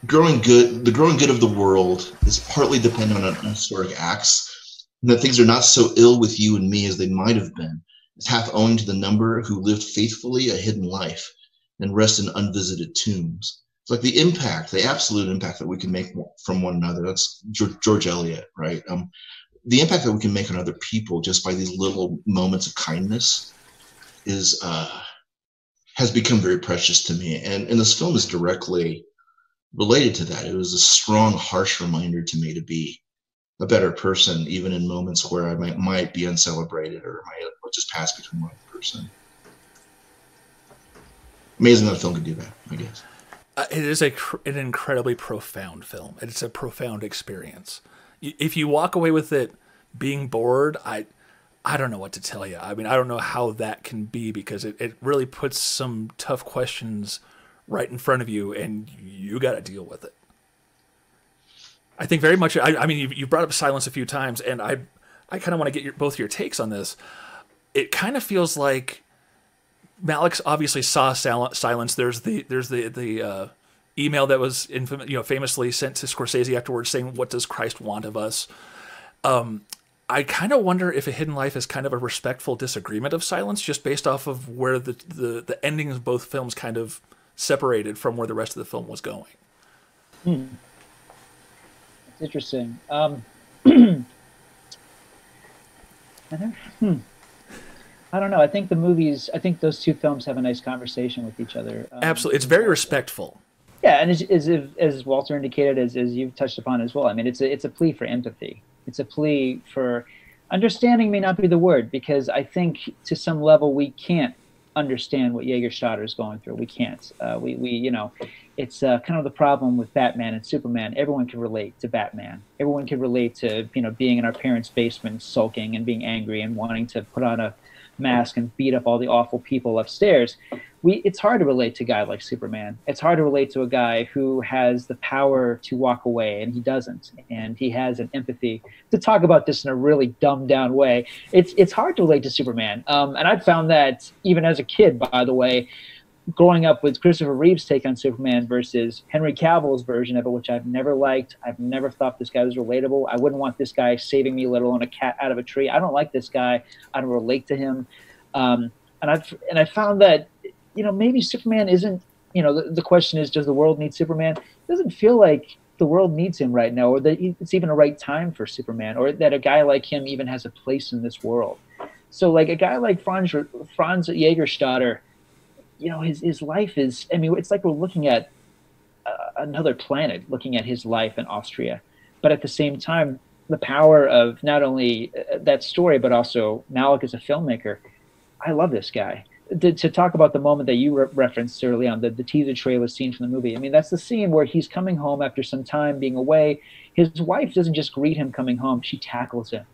growing good. The growing good of the world is partly dependent on historic acts, and that things are not so ill with you and me as they might have been is half owing to the number who lived faithfully a hidden life and rest in unvisited tombs. It's like the impact, the absolute impact that we can make from one another. That's George Eliot, right? The impact that we can make on other people just by these little moments of kindness is has become very precious to me. And this film is directly related to that. It was a strong, harsh reminder to me to be a better person, even in moments where I might be uncelebrated or might just pass between one person. Amazing that a film could do that, I guess. It is an incredibly profound film. It's a profound experience. If you walk away with it being bored, I don't know what to tell you. I mean, I don't know how that can be, because it really puts some tough questions right in front of you, and you got to deal with it. I think very much. I mean, you brought up silence a few times, and I kind of want to get both your takes on this. It kind of feels like Malick obviously saw silence. There's the email that was famously sent to Scorsese afterwards, saying, "What does Christ want of us?" I kind of wonder if A Hidden Life is kind of a respectful disagreement of silence, just based off of where the endings of both films kind of separated from where the rest of the film was going. It's interesting. I don't know. I think those two films have a nice conversation with each other. Absolutely. It's very respectful. Yeah, and as Walter indicated, as you've touched upon as well, I mean, it's a plea for empathy. It's a plea for understanding may not be the word, because I think to some level we can't understand what Jägerstätter is going through. We can't. It's kind of the problem with Batman and Superman. Everyone can relate to Batman. Everyone can relate to being in our parents' basement, sulking and being angry and wanting to put on a mask and beat up all the awful people upstairs. It's hard to relate to a guy like Superman. It's hard to relate to a guy who has the power to walk away, and he doesn't. And he has an empathy. To talk about this in a really dumbed down way, it's hard to relate to Superman. And I found that even as a kid, by the way, growing up with Christopher Reeve's take on Superman versus Henry Cavill's version of it, which I've never liked. I've never thought this guy was relatable. I wouldn't want this guy saving me, let alone a cat out of a tree. I don't like this guy. I don't relate to him. And I found that, maybe Superman isn't, the question is, does the world need Superman? It doesn't feel like the world needs him right now, or that it's even a right time for Superman, or that a guy like him even has a place in this world. So like a guy like Franz Jägerstätter, his life is, it's like we're looking at another planet, looking at his life in Austria. But at the same time, the power of not only that story, but also Malick as a filmmaker. I love this guy. To talk about the moment that you referenced early on, the teaser trailer scene from the movie. I mean, that's the scene where he's coming home after some time being away. His wife doesn't just greet him coming home. She tackles him.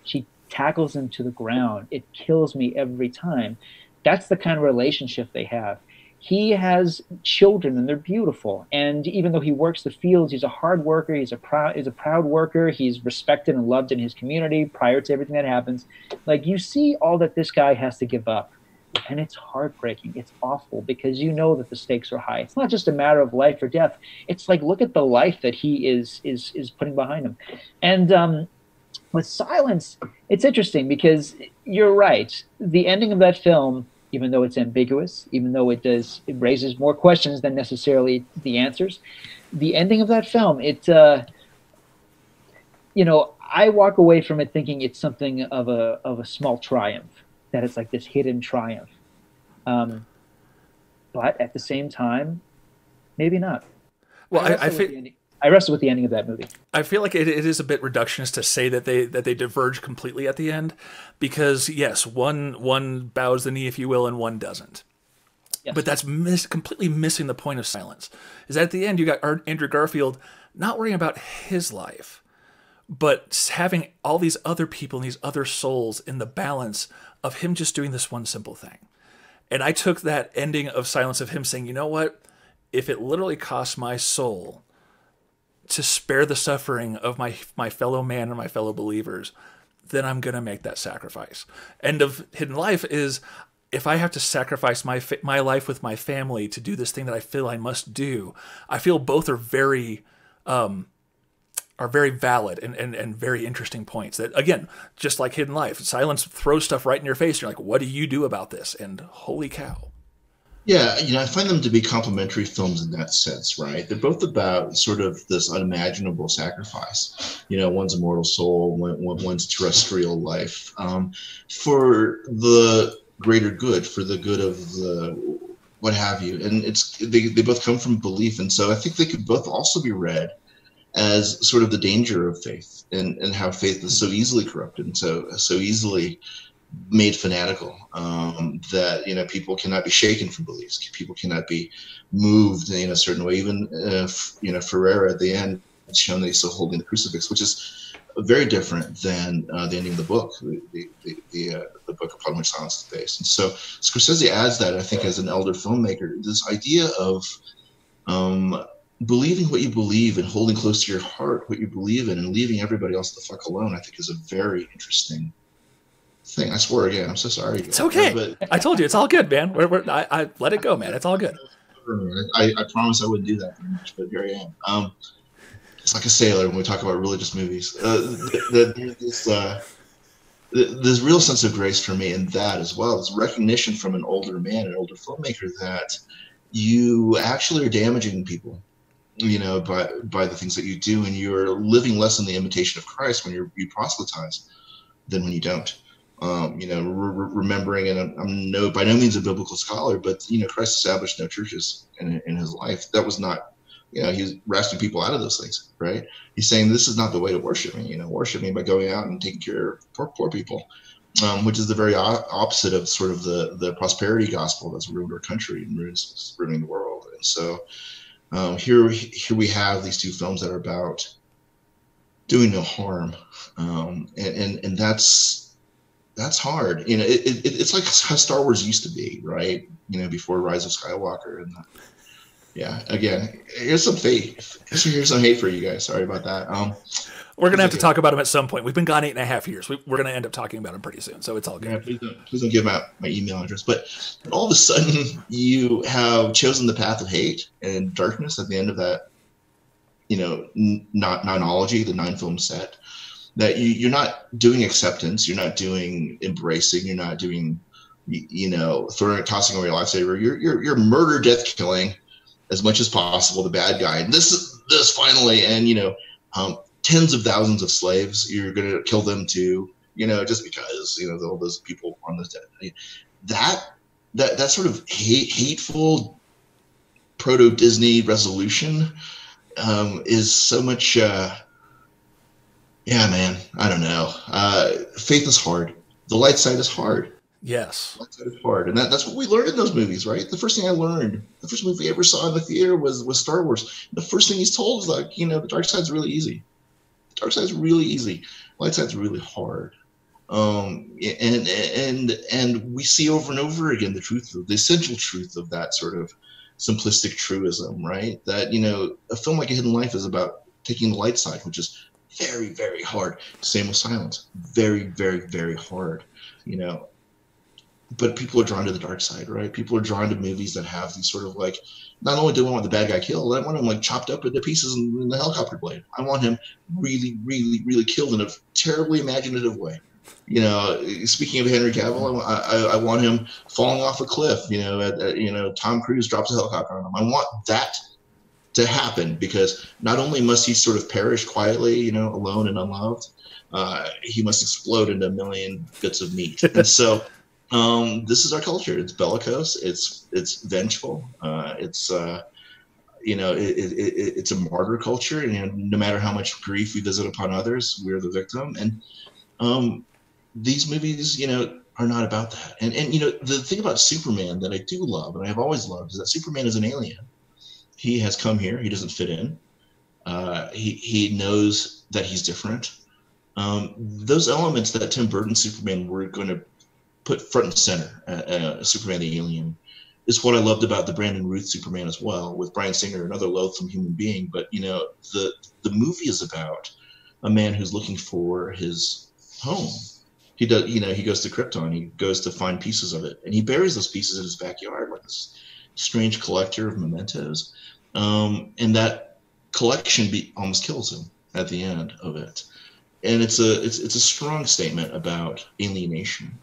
She tackles him to the ground. It kills me every time. That's the kind of relationship they have. He has children, and they're beautiful. And even though he works the fields, he's a hard worker. He's a proud worker. He's respected and loved in his community prior to everything that happens. Like, you see all that this guy has to give up. And it's heartbreaking. It's awful, because you know that the stakes are high. It's not just a matter of life or death. It's like, look at the life that he is putting behind him. And with Silence, it's interesting, because you're right. The ending of that film, even though it's ambiguous, even though it raises more questions than necessarily the answers, the ending of that film, I walk away from it thinking it's something of a small triumph. That it's like this hidden triumph. But at the same time, maybe not. Well, I wrestle with the ending of that movie. I feel like it is a bit reductionist to say that they diverge completely at the end, because yes, one bows the knee, if you will, and one doesn't. Yes. But that's completely missing the point of Silence. Is that at the end you got Andrew Garfield not worrying about his life, but having all these other people and these other souls in the balance of him just doing this one simple thing. And I took that ending of Silence of him saying, you know what? If it literally costs my soul to spare the suffering of my fellow man and my fellow believers, then I'm going to make that sacrifice. End of Hidden Life is, if I have to sacrifice my life with my family to do this thing that I feel I must do, I feel both are very are very valid and very interesting points that, again, just like Hidden Life, silence throws stuff right in your face. You're like, what do you do about this? And holy cow. Yeah, I find them to be complementary films in that sense, right? They're both about sort of this unimaginable sacrifice. One's a mortal soul, one's terrestrial life, for the greater good, for the good of the what have you. And they both come from belief, and so I think they could both also be read as sort of the danger of faith and how faith is so easily corrupted and so easily made fanatical, that people cannot be shaken from beliefs. People cannot be moved in a certain way. Even Ferreira at the end shown that he's still holding the crucifix, which is very different than the ending of the book, the book upon which silence is based. And so Scorsese adds that, I think, as an elder filmmaker, this idea of believing what you believe and holding close to your heart what you believe in and leaving everybody else the fuck alone, I think is a very interesting thing. I swear again, I'm so sorry. It's okay. But I told you, it's all good, man. I let it go, man. It's all good. I promise I wouldn't do that very much, but here I am. It's like a sailor when we talk about religious movies. There's this real sense of grace for me in that as well. This recognition from an older man, an older filmmaker, that you actually are damaging people, by the things that you do, and you're living less in the imitation of Christ when you proselytize than when you don't. Remembering, and I'm by no means a biblical scholar, but Christ established no churches in his life. That was not, he was wresting people out of those things, right? He's saying this is not the way to worship me. Worship me by going out and taking care of poor people, which is the very opposite of sort of the prosperity gospel that's ruined our country and ruining the world. And so here we have these two films that are about doing no harm, and that's hard. It's like how Star Wars used to be, right? Before Rise of Skywalker. And again, here's some hate. Here's some hate for you guys. Sorry about that. We're gonna have to talk about him at some point. We've been gone 8.5 years. We're gonna end up talking about him pretty soon, so it's all good. Yeah, please don't give out my email address. But all of a sudden, you have chosen the path of hate and darkness at the end of that, nineology, the 9-film set. That you're not doing acceptance, you're not doing embracing, you're not doing, tossing away your lifesaver. You're murder, death, killing as much as possible the bad guy. And this finally, and tens of thousands of slaves, you're gonna kill them too, just because all those people on this death. That sort of hateful proto Disney resolution is so much. Yeah, man, I don't know. Faith is hard. The light side is hard. Yes. The light side is hard. And that's what we learned in those movies, right? The first thing I learned, the first movie I ever saw in the theater was Star Wars. The first thing he's told is like, the dark side's really easy. The dark side's really easy. The light side's really hard. And we see over and over again the essential truth of that sort of simplistic truism, right? That, a film like A Hidden Life is about taking the light side, which is very, very hard. Same with silence. Very, very, very hard. But people are drawn to the dark side, right? People are drawn to movies that have these sort of like, not only do I want the bad guy killed, I want him like chopped up into pieces in the helicopter blade. I want him really, really, really killed in a terribly imaginative way. Speaking of Henry Cavill, I want him falling off a cliff. Tom Cruise drops a helicopter on him. I want that to happen, because not only must he sort of perish quietly, alone and unloved, he must explode into a million bits of meat. And so this is our culture. It's bellicose. It's vengeful. It's a martyr culture. And no matter how much grief we visit upon others, we're the victim. And these movies, are not about that. And the thing about Superman that I do love, and I've always loved, is that Superman is an alien. He has come here. He doesn't fit in. He knows that he's different. Those elements that Tim Burton Superman were going to put front and center, Superman the alien, is what I loved about the Brandon Routh Superman as well, with Bryan Singer, another loathsome human being. But the movie is about a man who's looking for his home. He does. He goes to Krypton. He goes to find pieces of it, and he buries those pieces in his backyard like this strange collector of mementos. And that collection almost kills him. at the end of it, and it's a strong statement about alienation.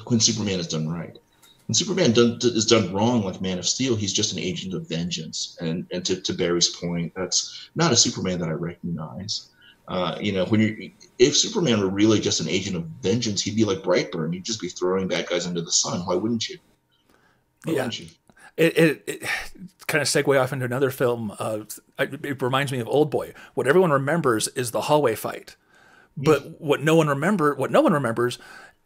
When Superman is done right. When Superman is done wrong, like Man of Steel, he's just an agent of vengeance. And to Barry's point, that's not a Superman that I recognize. If Superman were really just an agent of vengeance, he'd be like Brightburn. He'd just be throwing bad guys into the sun. Why wouldn't you? Why wouldn't you? It kind of segue off into another film. It reminds me of Oldboy. What everyone remembers is the hallway fight, but what no one remembers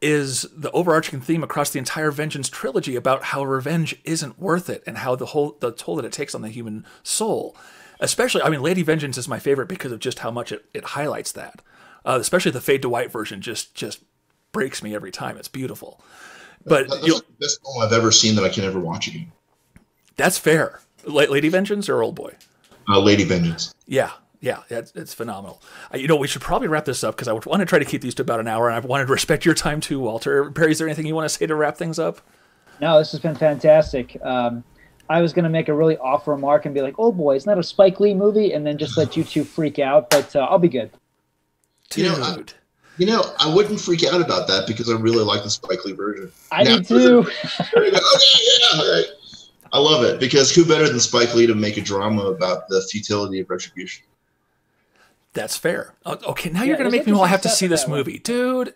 is the overarching theme across the entire Vengeance trilogy about how revenge isn't worth it and how the toll that it takes on the human soul. Especially, I mean, Lady Vengeance is my favorite because of just how much it highlights that. Especially the fade to white version just breaks me every time. It's beautiful. But that's the best film I've ever seen that I can ever watch again. That's fair. Lady Vengeance or Oldboy? Lady Vengeance. Yeah, it's phenomenal. We should probably wrap this up because I would want to try to keep these to about an hour, and I wanted to respect your time too, Walter. Barry, is there anything you want to say to wrap things up? No, this has been fantastic. I was going to make a really off remark and be like, "Oh boy, isn't that a Spike Lee movie?" and then just let you two freak out, but I'll be good. Dude. I wouldn't freak out about that because I really like the Spike Lee version. I do too. Okay, yeah, all right. I love it because who better than Spike Lee to make a drama about the futility of retribution? That's fair. Okay, now you're going to make me have to see this movie, dude.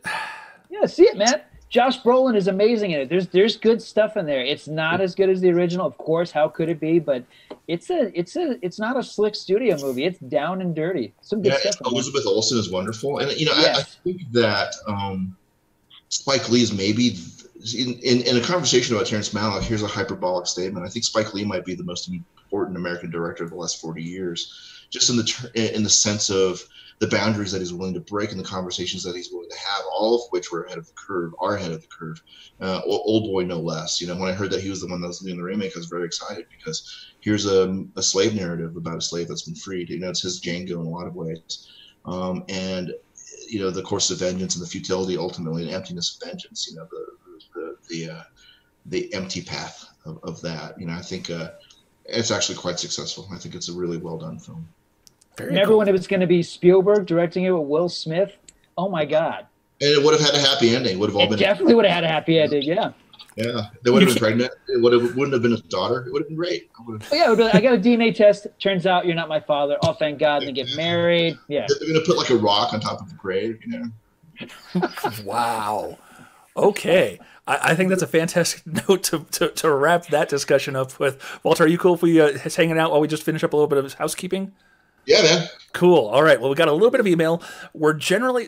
Yeah, see it, man. Josh Brolin is amazing in it. There's good stuff in there. It's not as good as the original, of course. How could it be? But it's not a slick studio movie. It's down and dirty. Some good stuff. Elizabeth Olsen is wonderful, and Yes. I think that Spike Lee is maybe in a conversation about Terrence Malick. Here's a hyperbolic statement. I think Spike Lee might be the most important American director of the last 40 years, just in the sense of the boundaries that he's willing to break and the conversations that he's willing to have, all of which are ahead of the curve. Oldboy, no less. When I heard that he was the one that was doing the remake, I was very excited because here's a slave narrative about a slave that's been freed. It's his Django in a lot of ways. And the course of vengeance and the futility, ultimately, and emptiness of vengeance. The empty path of that. I think it's actually quite successful. I think it's a really well done film. Remember when it was going to be Spielberg directing it with Will Smith? Oh my God! And it would have had a happy ending. Definitely would have had a happy ending. Yeah. Yeah, they would have been pregnant. Wouldn't have been his daughter. It would have been great. I got a DNA test. Turns out you're not my father. Oh, thank God. And they get married. Yeah. They're going to put like a rock on top of the grave. Wow. Okay. I think that's a fantastic note to wrap that discussion up with. Walter, are you cool if we hanging out while we just finish up a little bit of housekeeping? Yeah, man. Cool. All right. Well, we got a little bit of email.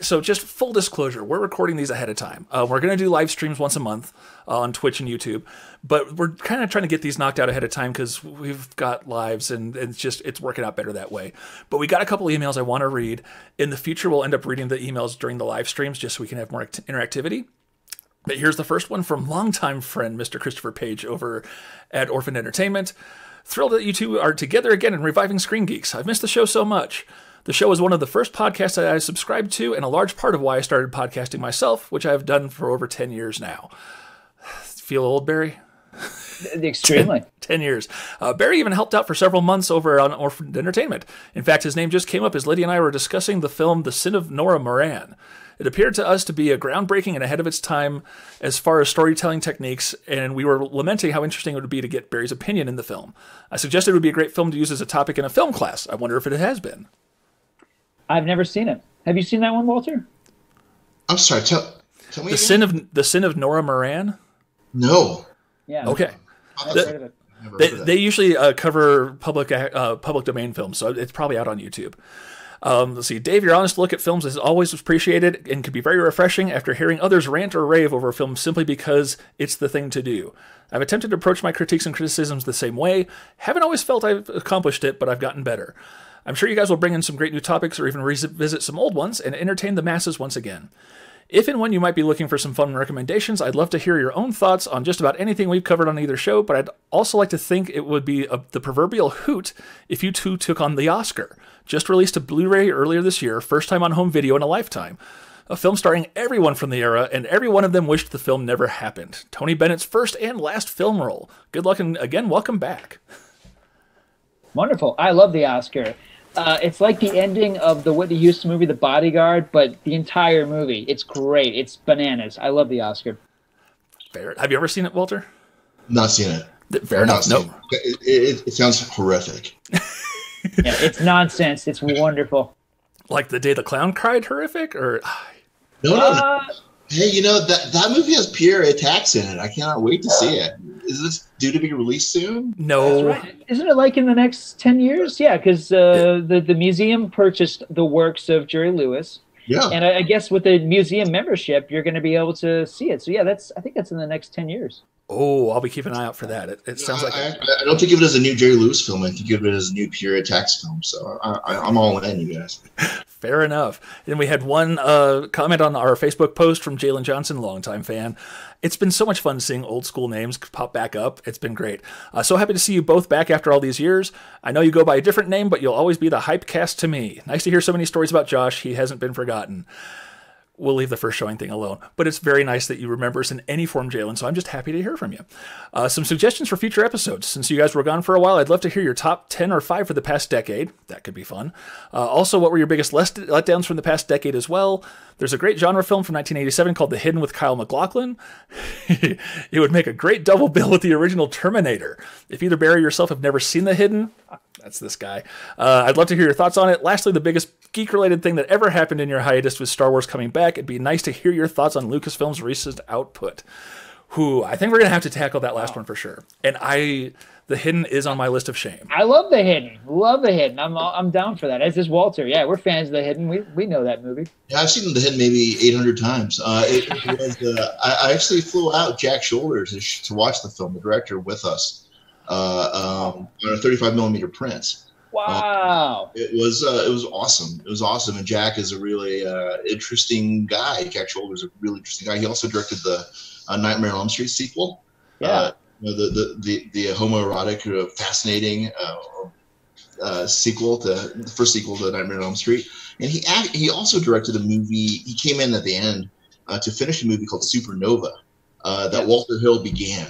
So just full disclosure, we're recording these ahead of time. We're going to do live streams once a month on Twitch and YouTube, but we're kind of trying to get these knocked out ahead of time because we've got lives and it's working out better that way. But we got a couple of emails I want to read. In the future, we'll end up reading the emails during the live streams just so we can have more interactivity. But here's the first one from longtime friend, Mr. Christopher Page over at Orphan Entertainment. Thrilled that you two are together again and reviving ScreenGeeks. I've missed the show so much. The show was one of the first podcasts that I subscribed to and a large part of why I started podcasting myself, which I have done for over 10 years now. Feel old, Barry? Extremely. 10 years. Barry even helped out for several months over on Orphan Entertainment. In fact, his name just came up as Lydia and I were discussing the film The Sin of Nora Moran. It appeared to us to be a groundbreaking and ahead of its time as far as storytelling techniques, and we were lamenting how interesting it would be to get Barry's opinion in the film. I suggested it would be a great film to use as a topic in a film class. I wonder if it has been. I've never seen it. Have you seen that one, Walter? I'm sorry. Tell me The Sin of Nora Moran? No. Yeah. Okay. They usually cover public domain films, so it's probably out on YouTube. Let's see. Dave, your honest look at films is always appreciated and can be very refreshing after hearing others rant or rave over a film simply because it's the thing to do. I've attempted to approach my critiques and criticisms the same way. Haven't always felt I've accomplished it, but I've gotten better. I'm sure you guys will bring in some great new topics or even revisit some old ones and entertain the masses once again. If and when you might be looking for some fun recommendations, I'd love to hear your own thoughts on just about anything we've covered on either show, but I'd also like to think it would be the proverbial hoot if you two took on The Oscar. Just released a Blu-ray earlier this year, first time on home video in a lifetime. A film starring everyone from the era, and every one of them wished the film never happened. Tony Bennett's first and last film role. Good luck, and again, welcome back. Wonderful. I love The Oscar. It's like the ending of the Whitney Houston movie, The Bodyguard, but the entire movie. It's great. It's bananas. I love the Oscar. Fair. Have you ever seen it, Walter? Not seen it. Fair enough. No. It sounds horrific. Yeah, it's nonsense. It's wonderful. Like The Day the Clown Cried horrific? Or No. Hey, that movie has Pierre attacks in it. I cannot wait to see it. Is this due to be released soon? No. That's right. Isn't it like in the next 10 years? Yeah, because the museum purchased the works of Jerry Lewis. Yeah. And I guess with the museum membership, you're going to be able to see it. So yeah, I think that's in the next 10 years. Oh, I'll be keeping an eye out for that. It sounds like I don't think of it as a new Jerry Lewis film. I think of it as a new Pierre attacks film. So I'm all in, you guys. Fair enough. Then we had one comment on our Facebook post from Jalen Johnson, longtime fan. It's been so much fun seeing old school names pop back up. It's been great. So happy to see you both back after all these years. I know you go by a different name, but you'll always be the hype cast to me. Nice to hear so many stories about Josh. He hasn't been forgotten. We'll leave the first showing thing alone. But it's very nice that you remember us in any form, Jalen, so I'm just happy to hear from you. Some suggestions for future episodes. Since you guys were gone for a while, I'd love to hear your top 10 or 5 for the past decade. That could be fun. Also, what were your biggest letdowns from the past decade as well? There's a great genre film from 1987 called The Hidden with Kyle MacLachlan. It would make a great double bill with the original Terminator. If either Barry or yourself have never seen The Hidden, that's this guy. I'd love to hear your thoughts on it. Lastly, the biggest geek-related thing that ever happened in your hiatus was Star Wars coming back. It'd be nice to hear your thoughts on Lucasfilm's recent output. I think we're going to have to tackle that last one for sure. And The Hidden is on my list of shame. I love The Hidden. Love The Hidden. I'm down for that. As is Walter. Yeah, we're fans of The Hidden. We know that movie. Yeah, I've seen The Hidden maybe 800 times. I actually flew out Jack Shoulders to watch the film, the director, with us on a 35 millimeter print. Wow. It was awesome. It was awesome. And Jack is a really interesting guy. Jack Shoulder is a really interesting guy. He also directed the Nightmare on Elm Street sequel. Yeah. The homoerotic, fascinating sequel to the first sequel to Nightmare on Elm Street. And he also directed a movie. He came in at the end to finish a movie called Supernova that Walter Hill began.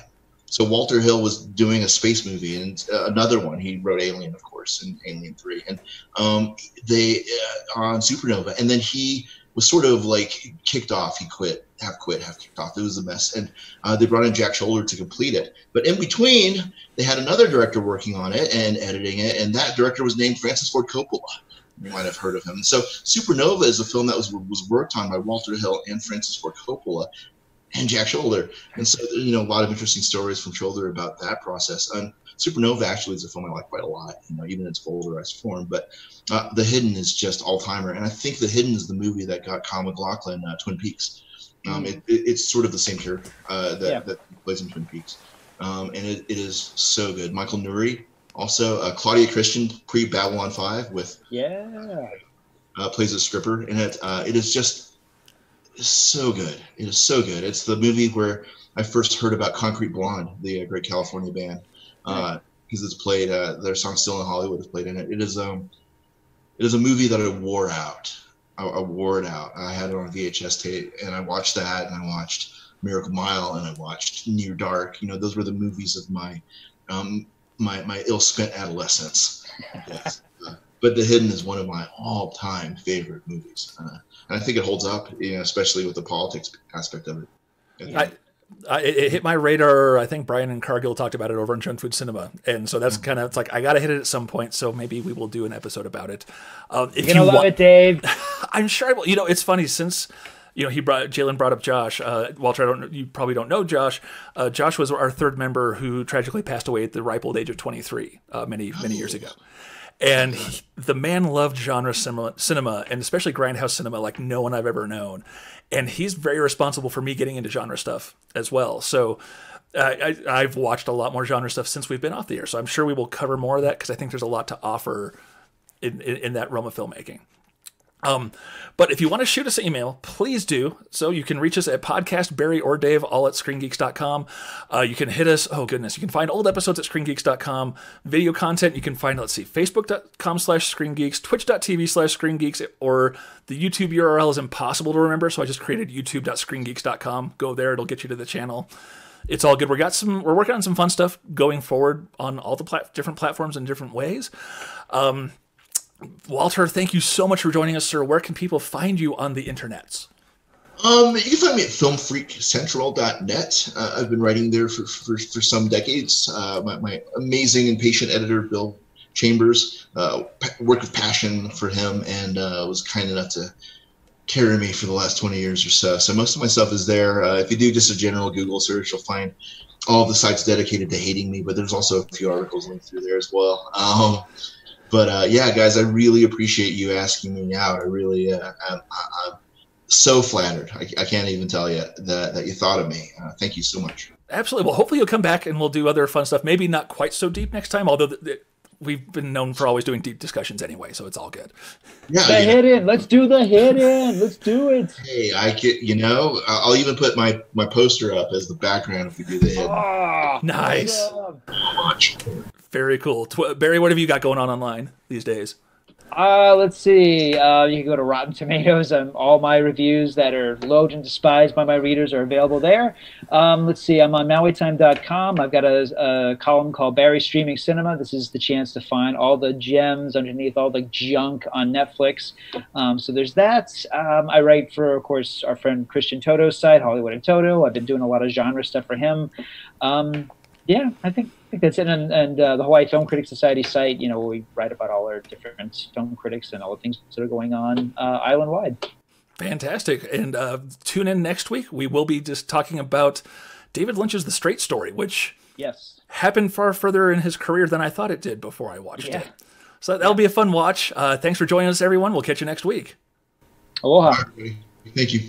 So Walter Hill was doing a space movie, and another one. He wrote Alien, of course, and Alien 3, and they on Supernova, and then he was sort of like kicked off. He half kicked off. It was a mess, and they brought in Jack Shoulder to complete it. But in between, they had another director working on it and editing it, and that director was named Francis Ford Coppola. You might have heard of him. So Supernova is a film that was worked on by Walter Hill and Francis Ford Coppola and Jack Shoulder. And so, a lot of interesting stories from Shoulder about that process. And Supernova actually is a film I like quite a lot, even in its vulgarized form. But The Hidden is just all-timer. And I think The Hidden is the movie that got Kyle MacLachlan Twin Peaks. It's sort of the same character that plays in Twin Peaks. And it is so good. Michael Nouri, also Claudia Christian, pre-Babylon 5 with plays a stripper in it. It is just so good. It is so good. It's the movie where I first heard about Concrete Blonde, the great California band, because it's played. Their song "Still in Hollywood" is played in it. It is a movie that I wore out. I wore it out. I had it on VHS tape, and I watched that, and I watched Miracle Mile, and I watched Near Dark. Those were the movies of my my ill-spent adolescence. Yes. But The Hidden is one of my all-time favorite movies. And I think it holds up, especially with the politics aspect of it. It hit my radar. I think Brian and Cargill talked about it over on Junk Food Cinema. And so that's kind of, it's like, I got to hit it at some point. So maybe we will do an episode about it. If you're going to love it, Dave. I'm sure I will. It's funny since... Jalen brought up Josh. Walter, you probably don't know Josh. Josh was our third member who tragically passed away at the ripe old age of 23 many years ago. And the man loved genre cinema, and especially grindhouse cinema like no one I've ever known. And he's very responsible for me getting into genre stuff as well. So I've watched a lot more genre stuff since we've been off the air. So I'm sure we will cover more of that because I think there's a lot to offer in that realm of filmmaking. But if you want to shoot us an email, please do. So you can reach us at podcast, Barry or Dave, all at ScreenGeeks.com. You can hit us. Oh, goodness. You can find old episodes at ScreenGeeks.com. Video content, you can find, Facebook.com/ScreenGeeks, Twitch.tv/ScreenGeeks, or the YouTube URL is impossible to remember. So I just created YouTube.ScreenGeeks.com. Go there. It'll get you to the channel. It's all good. We're working on some fun stuff going forward on all the different platforms in different ways. Walter, thank you so much for joining us, sir. Where can people find you on the internets? You can find me at filmfreakcentral.net. I've been writing there for some decades. My amazing and patient editor, Bill Chambers, worked with passion for him and was kind enough to carry me for the last 20 years or so. So most of my stuff is there. If you do just a general Google search, you'll find all of the sites dedicated to hating me, but there's also a few articles linked through there as well. But yeah, guys, I really appreciate you asking me out. I really, I'm so flattered. I can't even tell you that you thought of me. Thank you so much. Absolutely. Well, hopefully you'll come back and we'll do other fun stuff. Maybe not quite so deep next time, although we've been known for always doing deep discussions anyway, so it's all good. Yeah, the hidden. Let's do the hidden. Let's do it. Hey, I get. I'll even put my poster up as the background if we do the hidden. Oh, nice. Very cool. Barry, what have you got going on online these days? Let's see. You can go to Rotten Tomatoes. All my reviews that are loathed and despised by my readers are available there. Let's see. I'm on MauiTime.com. I've got a column called Barry Streaming Cinema. This is the chance to find all the gems underneath all the junk on Netflix. So there's that. I write for, of course, our friend Christian Toto's site, Hollywood and Toto. I've been doing a lot of genre stuff for him. Yeah, I think that's it. And the Hawaii Film Critics Society site, we write about all our different film critics and all the things that are going on island-wide. Fantastic. And tune in next week. We will be just talking about David Lynch's The Straight Story, which happened far further in his career than I thought it did before I watched it. So that'll be a fun watch. Thanks for joining us, everyone. We'll catch you next week. Aloha. Thank you.